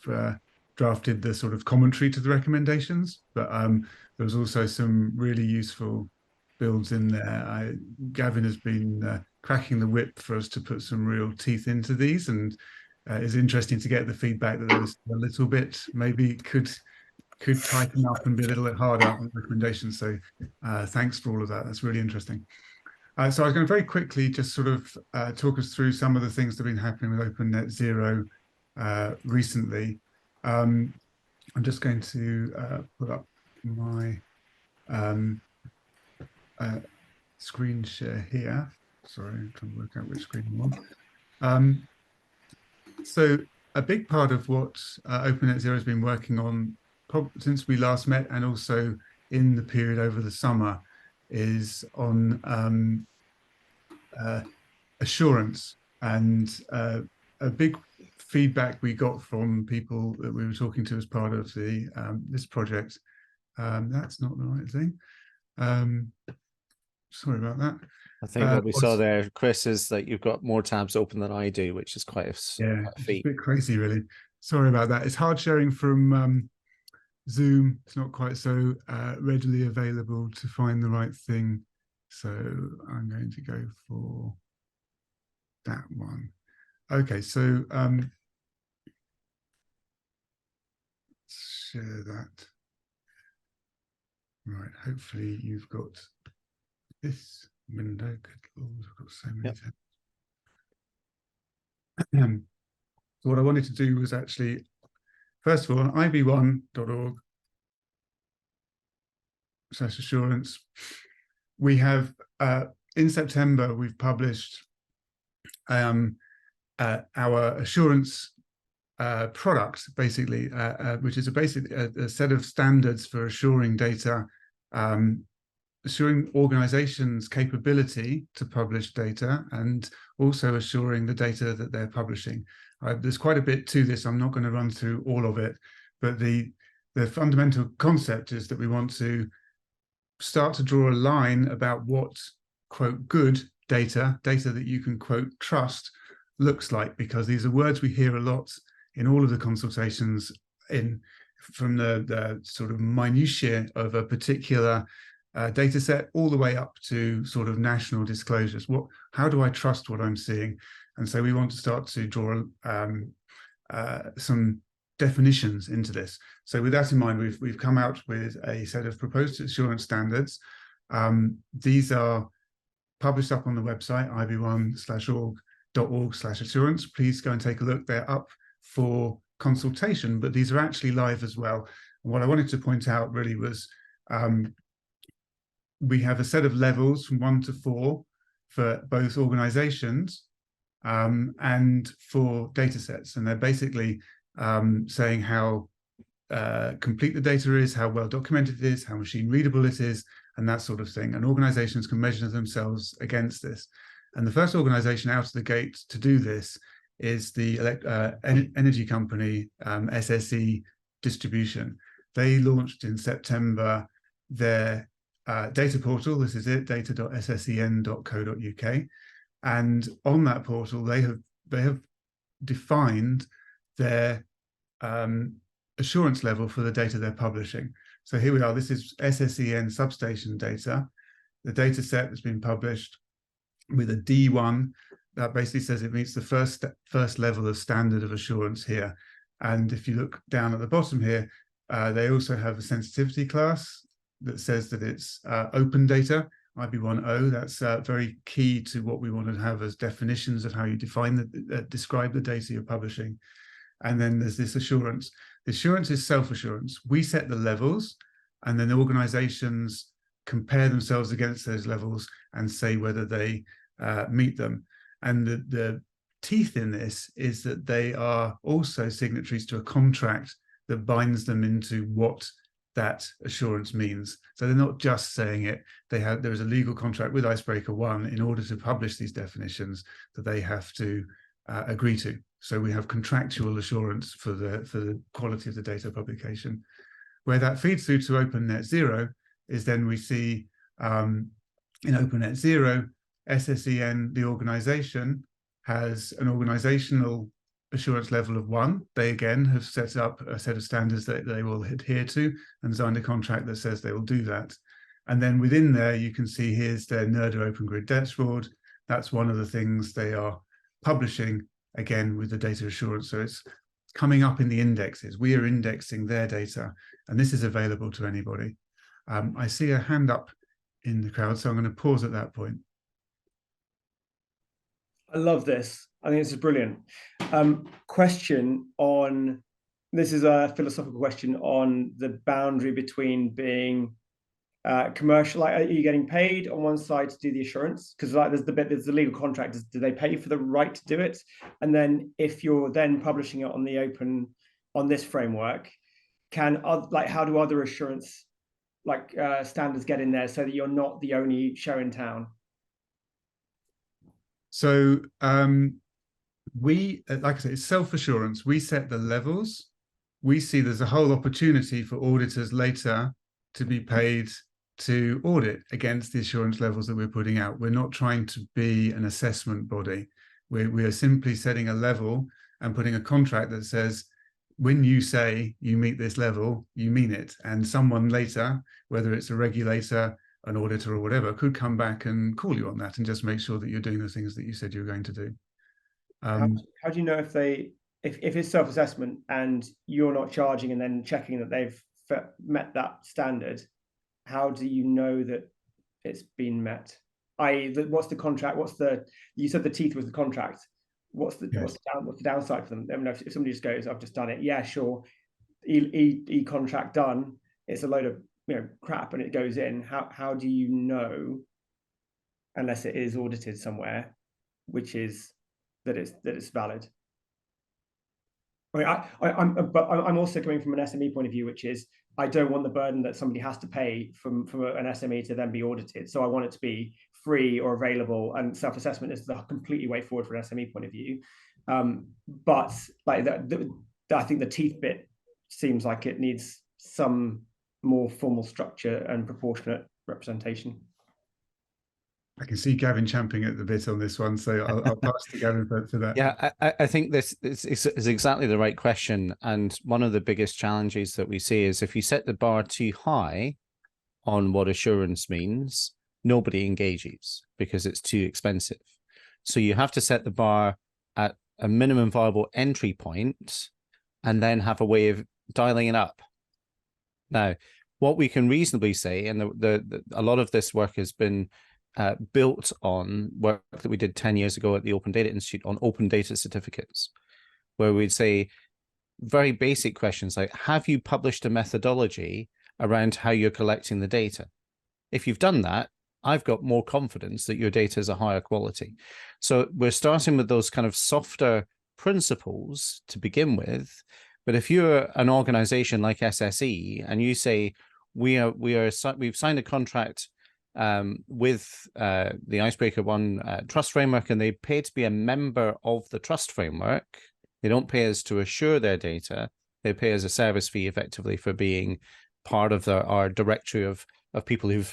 drafted the sort of commentary to the recommendations, but there was also some really useful builds in there. Gavin has been cracking the whip for us to put some real teeth into these, and it's interesting to get the feedback that there was a little bit maybe could tighten up and be a little bit harder on recommendations. So thanks for all of that. That's really interesting. So I was going to very quickly just sort of talk us through some of the things that have been happening with Open Net Zero recently. I'm just going to put up my screen share here. Sorry, I'm trying to work out which screen I'm on. So a big part of what Open Net Zero has been working on since we last met, and also in the period over the summer, is on assurance. And a big feedback we got from people that we were talking to as part of the this project. That's not the right thing. Sorry about that. I think what we saw there, Chris, is that you've got more tabs open than I do, which is quite a feat. It's a bit crazy, really. Sorry about that. It's hard sharing from Zoom. It's not quite so readily available to find the right thing. So I'm going to go for that one. Okay, so let's share that. Right, hopefully you've got this window. Good Lord, I've got so many tabs. So what I wanted to do was actually, first of all, on ib1.org/assurance, we have, in September, we've published our assurance product, basically, which is a set of standards for assuring data, assuring organizations' capability to publish data, and also assuring the data that they're publishing. There's quite a bit to this. I'm not going to run through all of it, but the fundamental concept is that we want to start to draw a line about what, quote, good data that you can, quote, trust looks like, because these are words we hear a lot in all of the consultations from the sort of minutiae of a particular data set all the way up to sort of national disclosures. How do I trust what I'm seeing? And so we want to start to draw some definitions into this. So with that in mind, we've come out with a set of proposed assurance standards. These are published up on the website, ib1.org/assurance. Please go and take a look. They're up for consultation, but these are actually live as well. And what I wanted to point out really was we have a set of levels from 1 to 4 for both organizations and for data sets. And they're basically saying how complete the data is, how well documented it is, how machine readable it is, and that sort of thing. And organizations can measure themselves against this. And the first organization out of the gate to do this is the energy company, SSE Distribution. They launched in September their data portal. This is it, data.ssen.co.uk. And on that portal, they have defined their assurance level for the data they're publishing. So here we are. This is SSEN substation data. The data set has been published with a D1 that basically says it meets the first level of standard of assurance here. And if you look down at the bottom here, they also have a sensitivity class that says that it's open data, IB1O. That's very key to what we want to have as definitions of how you define describe the data you're publishing. And then there's this assurance. The assurance is self-assurance. We set the levels, and then the organizations compare themselves against those levels and say whether they meet them. And the teeth in this is that they are also signatories to a contract that binds them into what that assurance means. So they're not just saying it. There is a legal contract with Icebreaker One in order to publish these definitions that they have to agree to. So we have contractual assurance for the quality of the data publication. Where that feeds through to Open Net Zero is then we see in Open Net Zero, SSEN, the organization, has an organizational assurance level of 1. They again have set up a set of standards that they will adhere to and signed a contract that says they will do that. And then within there, you can see here's their NERDA Open Grid dashboard. That's one of the things they are publishing, again, with the data assurance. So it's coming up in the indexes. We are indexing their data, and this is available to anybody. I see a hand up in the crowd, so I'm going to pause at that point. I love this. I think this is brilliant. Question on, this is a philosophical question on the boundary between being commercial, like are you getting paid on one side to do the assurance? Because like there's the legal contract, do they pay for the right to do it? And then if you're then publishing it on the open, on this framework, how do other assurance standards get in there so that you're not the only show in town? So we, like I say, it's self-assurance. We set the levels. We see there's a whole opportunity for auditors later to be paid to audit against the assurance levels that we're putting out. We're not trying to be an assessment body. We are simply setting a level and putting a contract that says, when you say you meet this level, you mean it. And someone later, whether it's a regulator, an auditor or whatever, could come back and call you on that and just make sure that you're doing the things that you said you were going to do. How do you know if it's self-assessment and you're not charging and then checking that they've met that standard? How do you know that it's been met? What's the contract? You said the teeth was the contract. What's the downside for them? I mean, if somebody just goes, I've just done it, yeah, sure, e-contract done, it's a load of crap and it goes in. How do you know, unless it is audited somewhere, which is that it's valid? I mean, I'm also coming from an SME point of view, which is I don't want the burden that somebody has to pay from an SME to then be audited. So I want it to be free or available, and self-assessment is the completely way forward for an SME point of view. But like I think the teeth bit seems like it needs some more formal structure and proportionate representation. I can see Gavin champing at the bit on this one, so I'll pass to Gavin for that. Yeah, I think this is exactly the right question. And one of the biggest challenges that we see is if you set the bar too high on what assurance means, nobody engages because it's too expensive. So you have to set the bar at a minimum viable entry point and then have a way of dialing it up. Now, what we can reasonably say, and a lot of this work has been built on work that we did 10 years ago at the Open Data Institute on open data certificates, where we'd say very basic questions like, have you published a methodology around how you're collecting the data? If you've done that, I've got more confidence that your data is a higher quality. So we're starting with those kind of softer principles to begin with. But if you're an organization like SSE and you say, we've signed a contract with the Icebreaker One trust framework, and they pay to be a member of the trust framework. They don't pay us to assure their data. They pay us a service fee effectively for being part of our directory of people who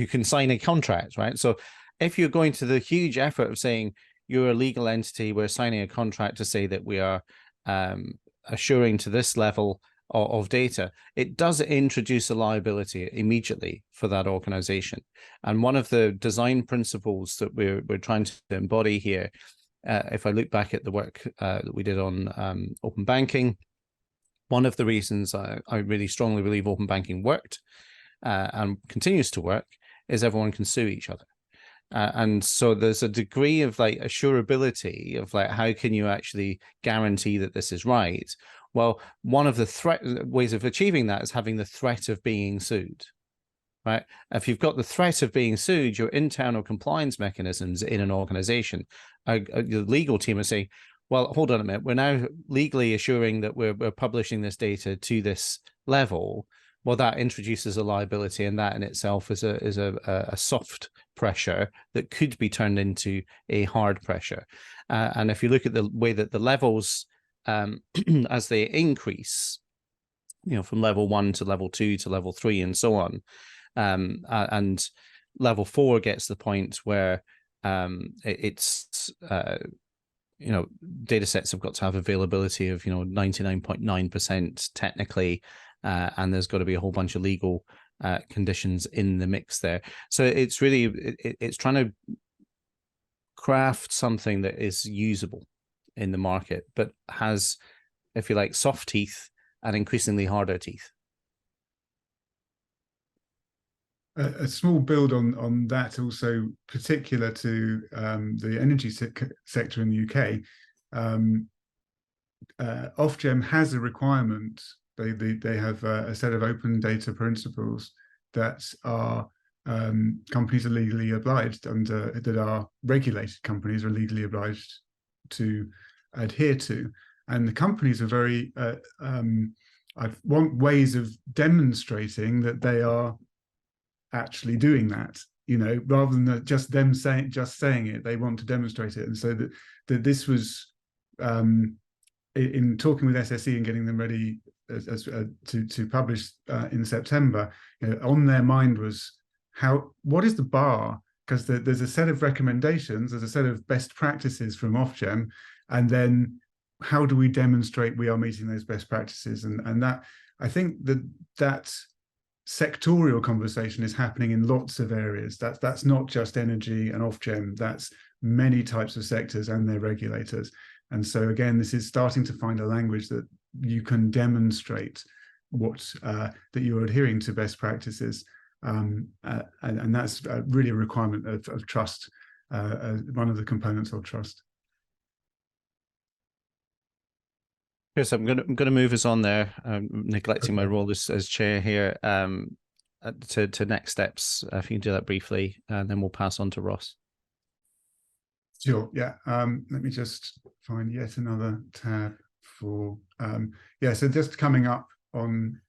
can sign a contract, right? So if you're going to the huge effort of saying you're a legal entity, we're signing a contract to say that we are assuring to this level of data, it does introduce a liability immediately for that organization. And one of the design principles that we're trying to embody here, if I look back at the work that we did on open banking, one of the reasons I really strongly believe open banking worked and continues to work is everyone can sue each other. And so there's a degree of like assurability of like, how can you actually guarantee that this is right? Well, one of the ways of achieving that is having the threat of being sued, right? If you've got the threat of being sued, your internal compliance mechanisms in an organization, the legal team are saying, well, hold on a minute, we're now legally assuring that we're publishing this data to this level. Well, that introduces a liability, and that in itself is a soft pressure that could be turned into a hard pressure. And if you look at the way that the levels, as they increase, from level 1 to level 2 to level 3 and so on, and level 4 gets the point where it's data sets have got to have availability of 99.9% technically. And there's got to be a whole bunch of legal conditions in the mix there. So it's really, it's trying to craft something that is usable in the market, but has, if you like, soft teeth and increasingly harder teeth. A small build on that, also particular to the energy sector in the UK, Ofgem has a requirement. They have a set of open data principles that are companies are legally obliged under, that are regulated companies are legally obliged to adhere to, and the companies are very want ways of demonstrating that they are actually doing that, rather than just them saying it. They want to demonstrate it, and so that this was in talking with SSE and getting them ready to publish in September, on their mind was what is the bar? Because there's a set of recommendations, there's a set of best practices from Ofgem, and then how do we demonstrate we are meeting those best practices? And that, I think that sectorial conversation is happening in lots of areas. That's not just energy and Ofgem. That's many types of sectors and their regulators. And so again, this is starting to find a language that you can demonstrate what that you're adhering to best practices, and that's really a requirement of trust, one of the components of trust. Chris, I'm going to move us on there. Neglecting my role as chair here, to next steps. If you can do that briefly, and then we'll pass on to Ross. Sure. Yeah. Let me just find yet another tab for yeah. So just coming up on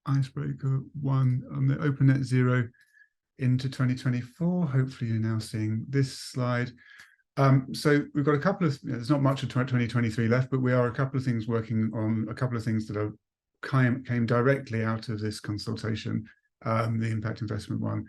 Icebreaker 1 on the Open Net Zero into 2024. Hopefully you're now seeing this slide. So we've got a couple of, there's not much of 2023 left, but we are a couple of things working on, a couple of things that are came directly out of this consultation, the impact investment one.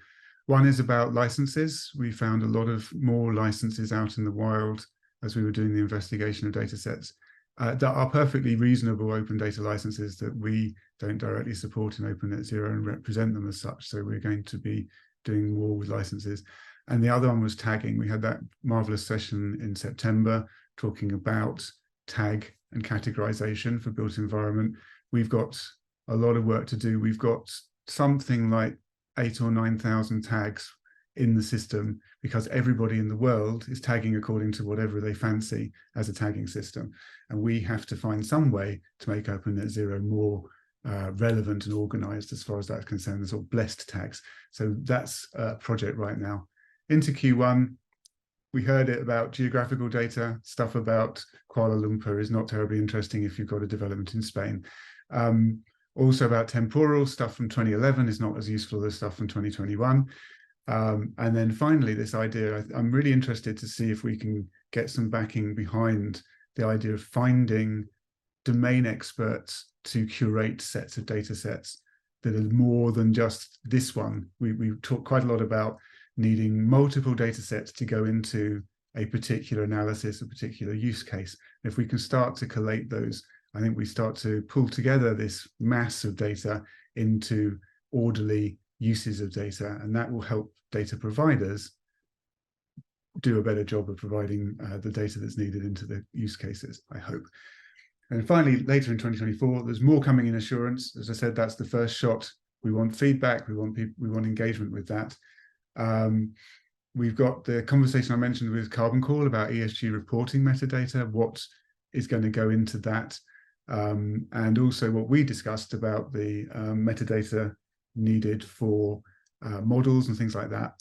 One is about licenses. We found a lot of more licenses out in the wild as we were doing the investigation of data sets that are perfectly reasonable open data licenses that we don't directly support in Open Net Zero and represent them as such. So we're going to be doing more with licenses. And the other one was tagging. We had that marvelous session in September talking about tag and categorization for built environment. We've got a lot of work to do. We've got something like 8,000 or 9,000 tags in the system because everybody in the world is tagging according to whatever they fancy as a tagging system. And we have to find some way to make Open Net Zero more relevant and organized as far as that's concerned, the sort of blessed tags. So that's a project right now. Into Q1, we heard it about geographical data. Stuff about Kuala Lumpur is not terribly interesting if you've got a development in Spain. Also about temporal stuff from 2011 is not as useful as stuff from 2021. And then finally, this idea, I'm really interested to see if we can get some backing behind the idea of finding domain experts to curate sets of data sets that are more than just this one. We talked quite a lot about needing multiple data sets to go into a particular analysis, a particular use case. If we can start to collate those, I think we start to pull together this mass of data into orderly uses of data, and that will help data providers do a better job of providing the data that's needed into the use cases, I hope. And finally, later in 2024, there's more coming in assurance. As I said, that's the first shot. We want feedback. We want engagement with that. We've got the conversation I mentioned with Carbon Call about ESG reporting metadata, what is going to go into that, and also what we discussed about the metadata needed for models and things like that.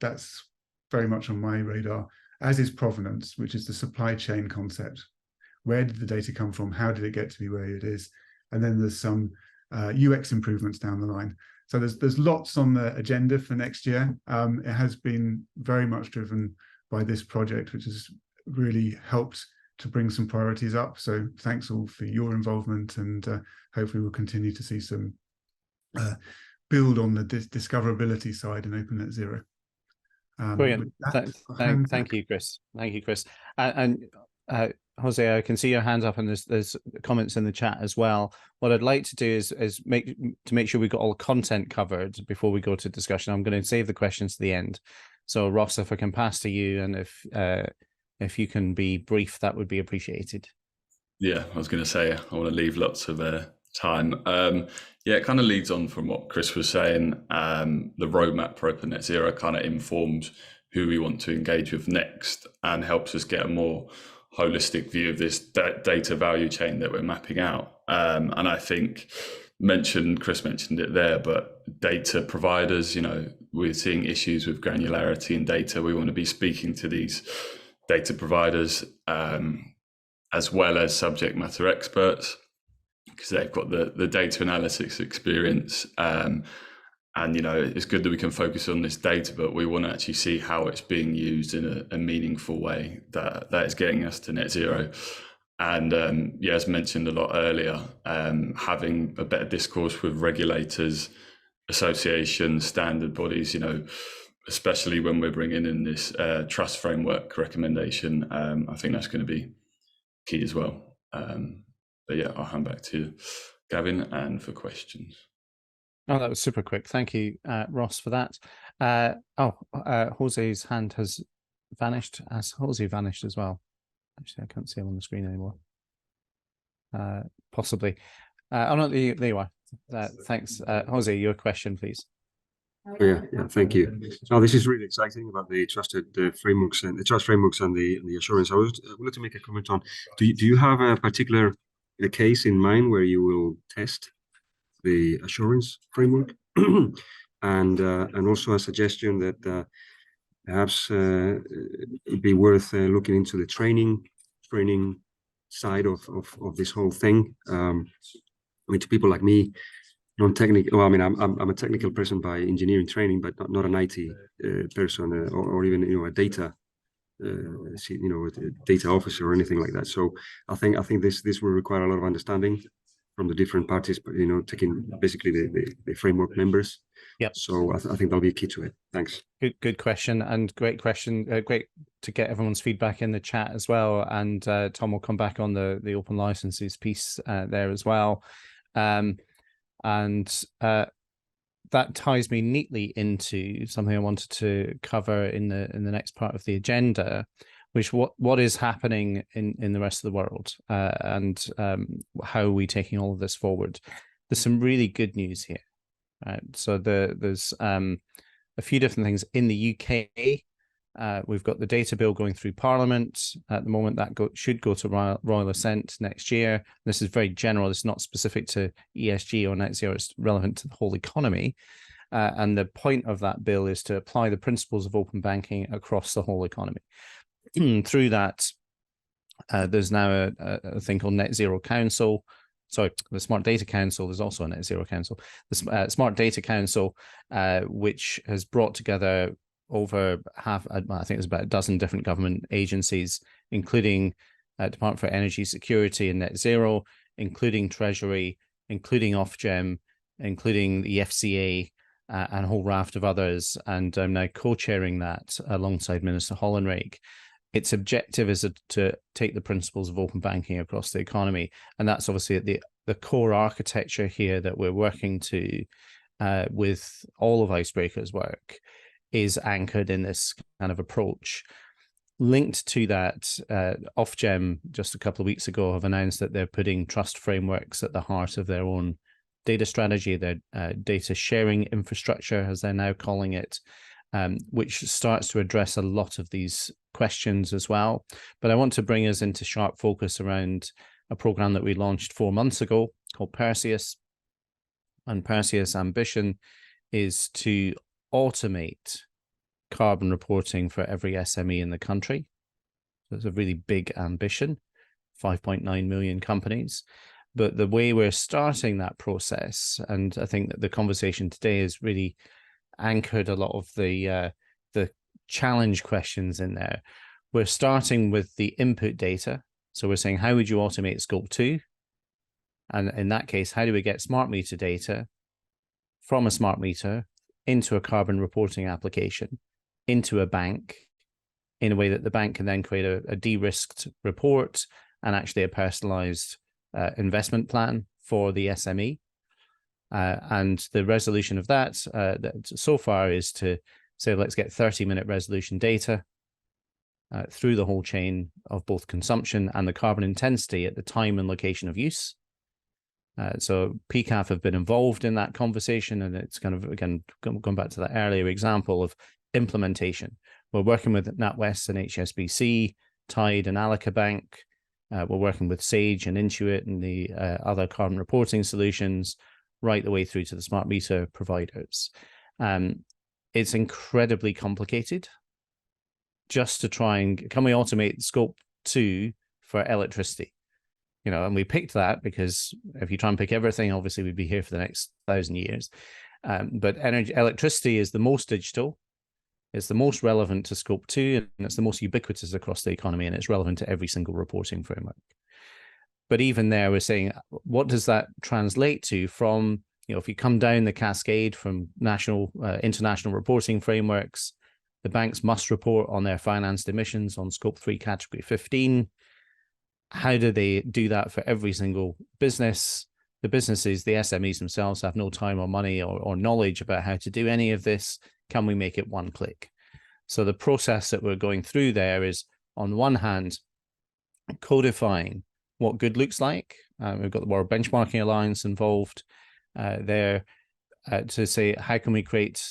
That's very much on my radar, as is provenance, which is the supply chain concept. Where did the data come from? How did it get to be where it is? And then there's some UX improvements down the line. So there's lots on the agenda for next year. It has been very much driven by this project, which has really helped to bring some priorities up. So thanks all for your involvement, and hopefully we'll continue to see some build on the discoverability side in Open Net Zero. Brilliant. Thank you, Chris. Thank you, Chris. And Jose, I can see your hands up, and there's comments in the chat as well. What I'd like to do is make sure we've got all the content covered before we go to discussion. I'm going to save the questions to the end. So Ross, if I can pass to you, and if you can be brief, that would be appreciated. Yeah, I was going to say I want to leave lots of time. Yeah, it kind of leads on from what Chris was saying. The roadmap for Open Net Zero kind of informs who we want to engage with next and helps us get a more holistic view of this data value chain that we're mapping out. And I think Chris mentioned it there, but data providers, we're seeing issues with granularity in data. We want to be speaking to these data providers as well as subject matter experts, because they've got the data analytics experience. And, it's good that we can focus on this data, but we want to actually see how it's being used in a meaningful way that is getting us to net zero. And as mentioned a lot earlier, having a better discourse with regulators, associations, standard bodies, especially when we're bringing in this trust framework recommendation, I think that's going to be key as well. But yeah, I'll hand back to Gavin and for questions. Oh, that was super quick. Thank you, Ross, for that. Jose's hand has vanished. Has Jose vanished as well? Actually, I can't see him on the screen anymore. Possibly. No, there you are. Thanks. Jose, your question, please. Yeah, thank you. Now, this is really exciting about the trusted frameworks and the trust frameworks and the assurance. I would like to make a comment on. Do you have a particular case in mind where you will test the assurance framework, and also a suggestion that perhaps it'd be worth looking into the training side of this whole thing. I mean, to people like me, non-technical. Well, I mean, I'm a technical person by engineering training, but not an IT person, or even a data, data officer or anything like that. So I think this will require a lot of understanding from the different parties, but taking basically the framework members. Yep. So I think that'll be key to it. Thanks. Good question, and great question. Great to get everyone's feedback in the chat as well. And Tom will come back on the open licenses piece there as well. That ties me neatly into something I wanted to cover in the next part of the agenda, which what is happening in the rest of the world, and how are we taking all of this forward. There's some really good news here, right? So there's a few different things in the UK. We've got the data bill going through Parliament at the moment. That should go to Royal Assent next year. This is very general. It's not specific to ESG or net zero. It's relevant to the whole economy. And the point of that bill is to apply the principles of open banking across the whole economy. Through that, there's now a thing called Net Zero Council. Sorry, the Smart Data Council. There's also a Net Zero Council. The Smart Data Council, which has brought together over I think it's about a dozen different government agencies, including Department for Energy Security and Net Zero, including Treasury, including Ofgem, including the FCA, and a whole raft of others. And I'm now co-chairing that alongside Minister Hollenrake. Its objective is to take the principles of open banking across the economy. And that's obviously the core architecture here that we're working to with all of Icebreaker's work is anchored in this kind of approach. Linked to that, Ofgem just a couple of weeks ago have announced that they're putting trust frameworks at the heart of their own data strategy, their data sharing infrastructure, as they're now calling it, which starts to address a lot of these questions as well. But I want to bring us into sharp focus around a program that we launched 4 months ago called Perseus. And Perseus' ambition is to automate carbon reporting for every SME in the country. So it's a really big ambition, 5.9 million companies. But the way we're starting that process, and I think that the conversation today has really anchored a lot of the challenge questions in there. We're starting with the input data. So we're saying, how would you automate Scope 2? And in that case, how do we get smart meter data from a smart meter into a carbon reporting application, into a bank, in a way that the bank can then create a de-risked report and actually a personalized investment plan for the SME. And the resolution of that so far is to say, let's get 30-minute resolution data through the whole chain of both consumption and the carbon intensity at the time and location of use. So PCAF have been involved in that conversation, and it's kind of, again, going back to that earlier example of implementation. We're working with NatWest and HSBC, Tide and Alaka Bank. We're working with Sage and Intuit and the other carbon reporting solutions, right the way through to the smart meter providers. It's incredibly complicated just to try and, can we automate Scope 2 for electricity? And we picked that because if you try and pick everything, obviously we'd be here for the next 1,000 years. But electricity is the most digital, it's the most relevant to Scope 2, and it's the most ubiquitous across the economy, and it's relevant to every single reporting framework. But even there, we're saying, what does that translate to from, if you come down the cascade from national, international reporting frameworks, the banks must report on their financed emissions on Scope 3 category 15. How do they do that for every single business? the businesses, the SMEs themselves have no time or money or knowledge about how to do any of this. Can we make it one click? So the process that we're going through there is, on one hand, codifying what good looks like. We've got the World Benchmarking Alliance involved there to say, how can we create,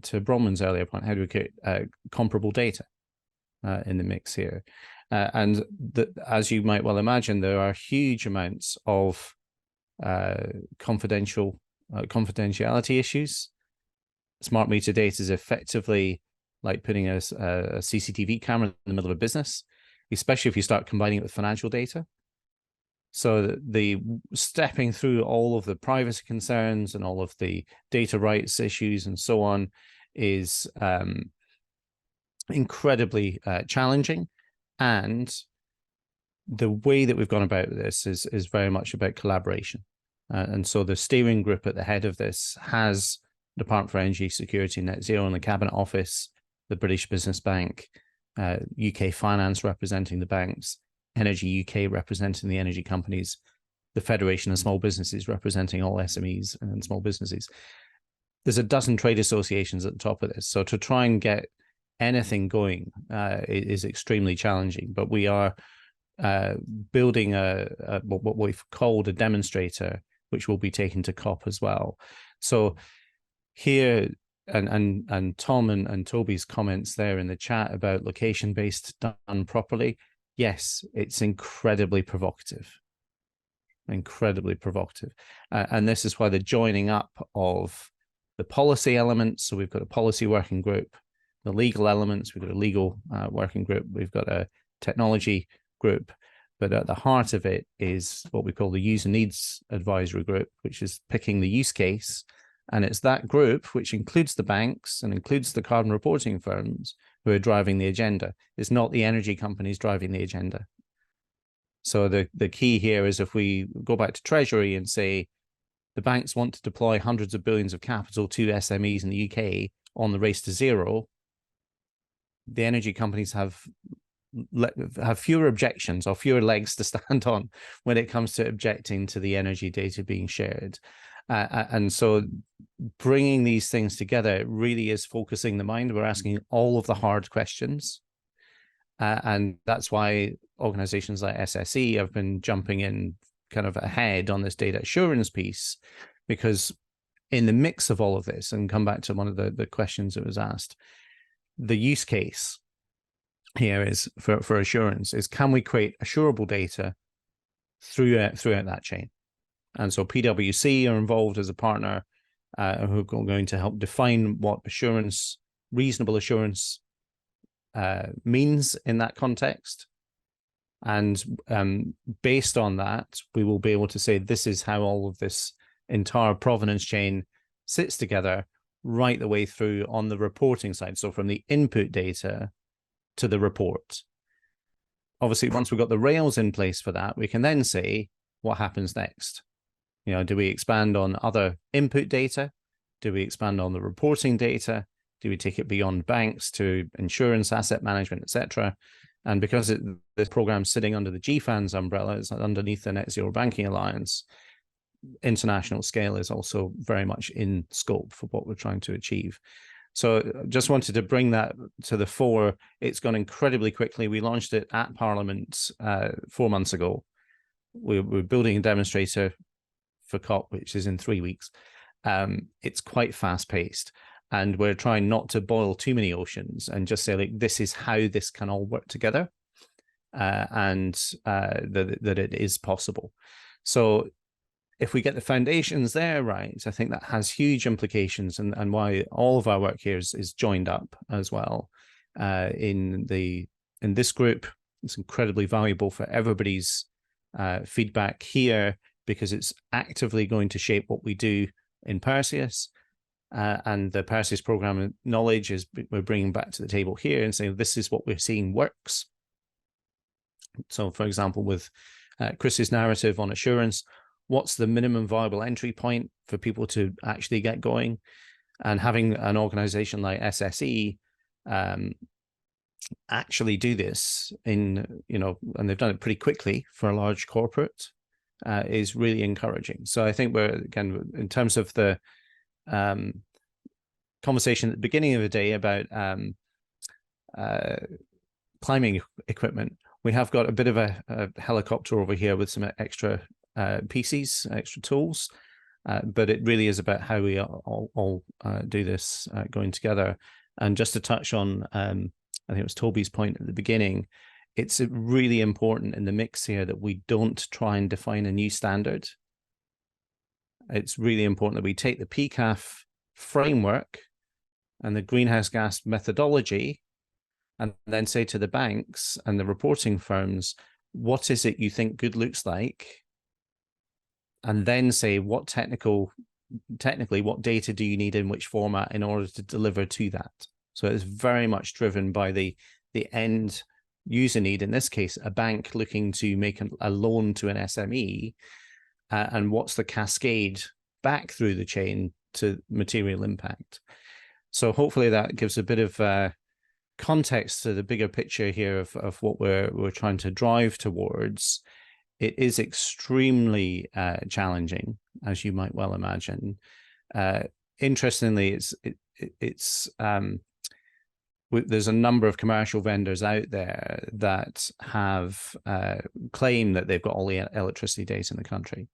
to Bronwyn's earlier point, how do we create comparable data in the mix here? And as you might well imagine, there are huge amounts of confidentiality issues. Smart meter data is effectively like putting a CCTV camera in the middle of a business, especially if you start combining it with financial data. So the stepping through all of the privacy concerns and all of the data rights issues and so on is incredibly challenging. And the way that we've gone about this is very much about collaboration. And so the steering group at the head of this has Department for Energy Security and Net Zero in the Cabinet Office, the British Business Bank, UK Finance representing the banks, Energy UK representing the energy companies, the Federation of Small Businesses representing all SMEs and small businesses. There's a dozen trade associations at the top of this. So to try and get anything going is extremely challenging, but we are building what we've called a demonstrator, which will be taken to COP as well. So here, and Tom and Toby's comments there in the chat about location-based done properly, yes, it's incredibly provocative, and this is why the joining up of the policy elements. So we've got a policy working group, the legal elements, we've got a legal working group, we've got a technology group, but at the heart of it is what we call the user needs advisory group, which is picking the use case. And it's that group, which includes the banks and includes the carbon reporting firms, who are driving the agenda. It's not the energy companies driving the agenda. So the key here is, if we go back to Treasury and say the banks want to deploy hundreds of billions of capital to SMEs in the UK on the race to zero, the energy companies have fewer objections or fewer legs to stand on when it comes to objecting to the energy data being shared. And so bringing these things together really is focusing the mind. We're asking all of the hard questions. And that's why organizations like SSE have been jumping in kind of ahead on this data assurance piece, because in the mix of all of this, and come back to one of the questions that was asked, the use case here is for assurance is, can we create assurable data throughout that chain? And so PwC are involved as a partner who are going to help define what assurance, reasonable assurance means in that context. And based on that, we will be able to say, this is how all of this entire provenance chain sits together right the way through on the reporting side. So from the input data to the report. Obviously, once we've got the rails in place for that, we can then say, what happens next? You know, do we expand on other input data? Do we expand on the reporting data? Do we take it beyond banks to insurance, asset management, etc.? And because this program's sitting under the GFANZ umbrella, it's underneath the Net Zero Banking Alliance, international scale is also very much in scope for what we're trying to achieve. So just wanted to bring that to the fore. It's gone incredibly quickly. We launched it at Parliament 4 months ago. We're building a demonstrator for COP, which is in 3 weeks. It's quite fast paced, and we're trying not to boil too many oceans and just say, like, this is how this can all work together, and that it is possible. So if we get the foundations there right, I think that has huge implications, and why all of our work here is joined up as well in this group. It's incredibly valuable for everybody's feedback here, because it's actively going to shape what we do in Perseus. And the Perseus program knowledge is we're bringing back to the table here and saying, this is what we're seeing works. So, for example, with Chris's narrative on assurance, what's the minimum viable entry point for people to actually get going? And having an organization like SSE actually do this in, and they've done it pretty quickly for a large corporate. is really encouraging. So I think we're, again, in terms of the conversation at the beginning of the day about climbing equipment, we have got a bit of a helicopter over here with some extra pieces, extra tools, but it really is about how we all do this going together. And just to touch on, I think it was Toby's point at the beginning, it's really important in the mix here that we don't try and define a new standard. It's really important that we take the PCAF framework and the greenhouse gas methodology and then say to the banks and the reporting firms, what is it you think good looks like? And then say technically, what data do you need in which format in order to deliver to that? So it's very much driven by the end user need, in this case, a bank looking to make a loan to an SME, and what's the cascade back through the chain to material impact. So hopefully that gives a bit of context to the bigger picture here of what we're trying to drive towards. It is extremely challenging, as you might well imagine. Interestingly, there's a number of commercial vendors out there that have claimed that they've got all the electricity data in the country.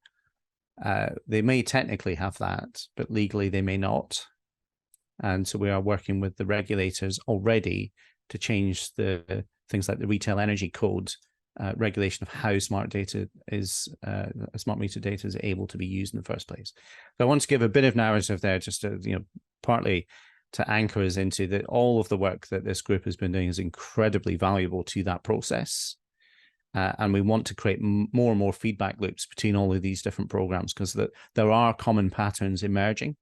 They may technically have that, but legally they may not. And so we are working with the regulators already to change the things like the Retail Energy Code regulation of how smart meter data is able to be used in the first place. So I want to give a bit of narrative there, just to, partly to anchor us into that all of the work that this group has been doing is incredibly valuable to that process. And we want to create more and more feedback loops between all of these different programs, because there are common patterns emerging.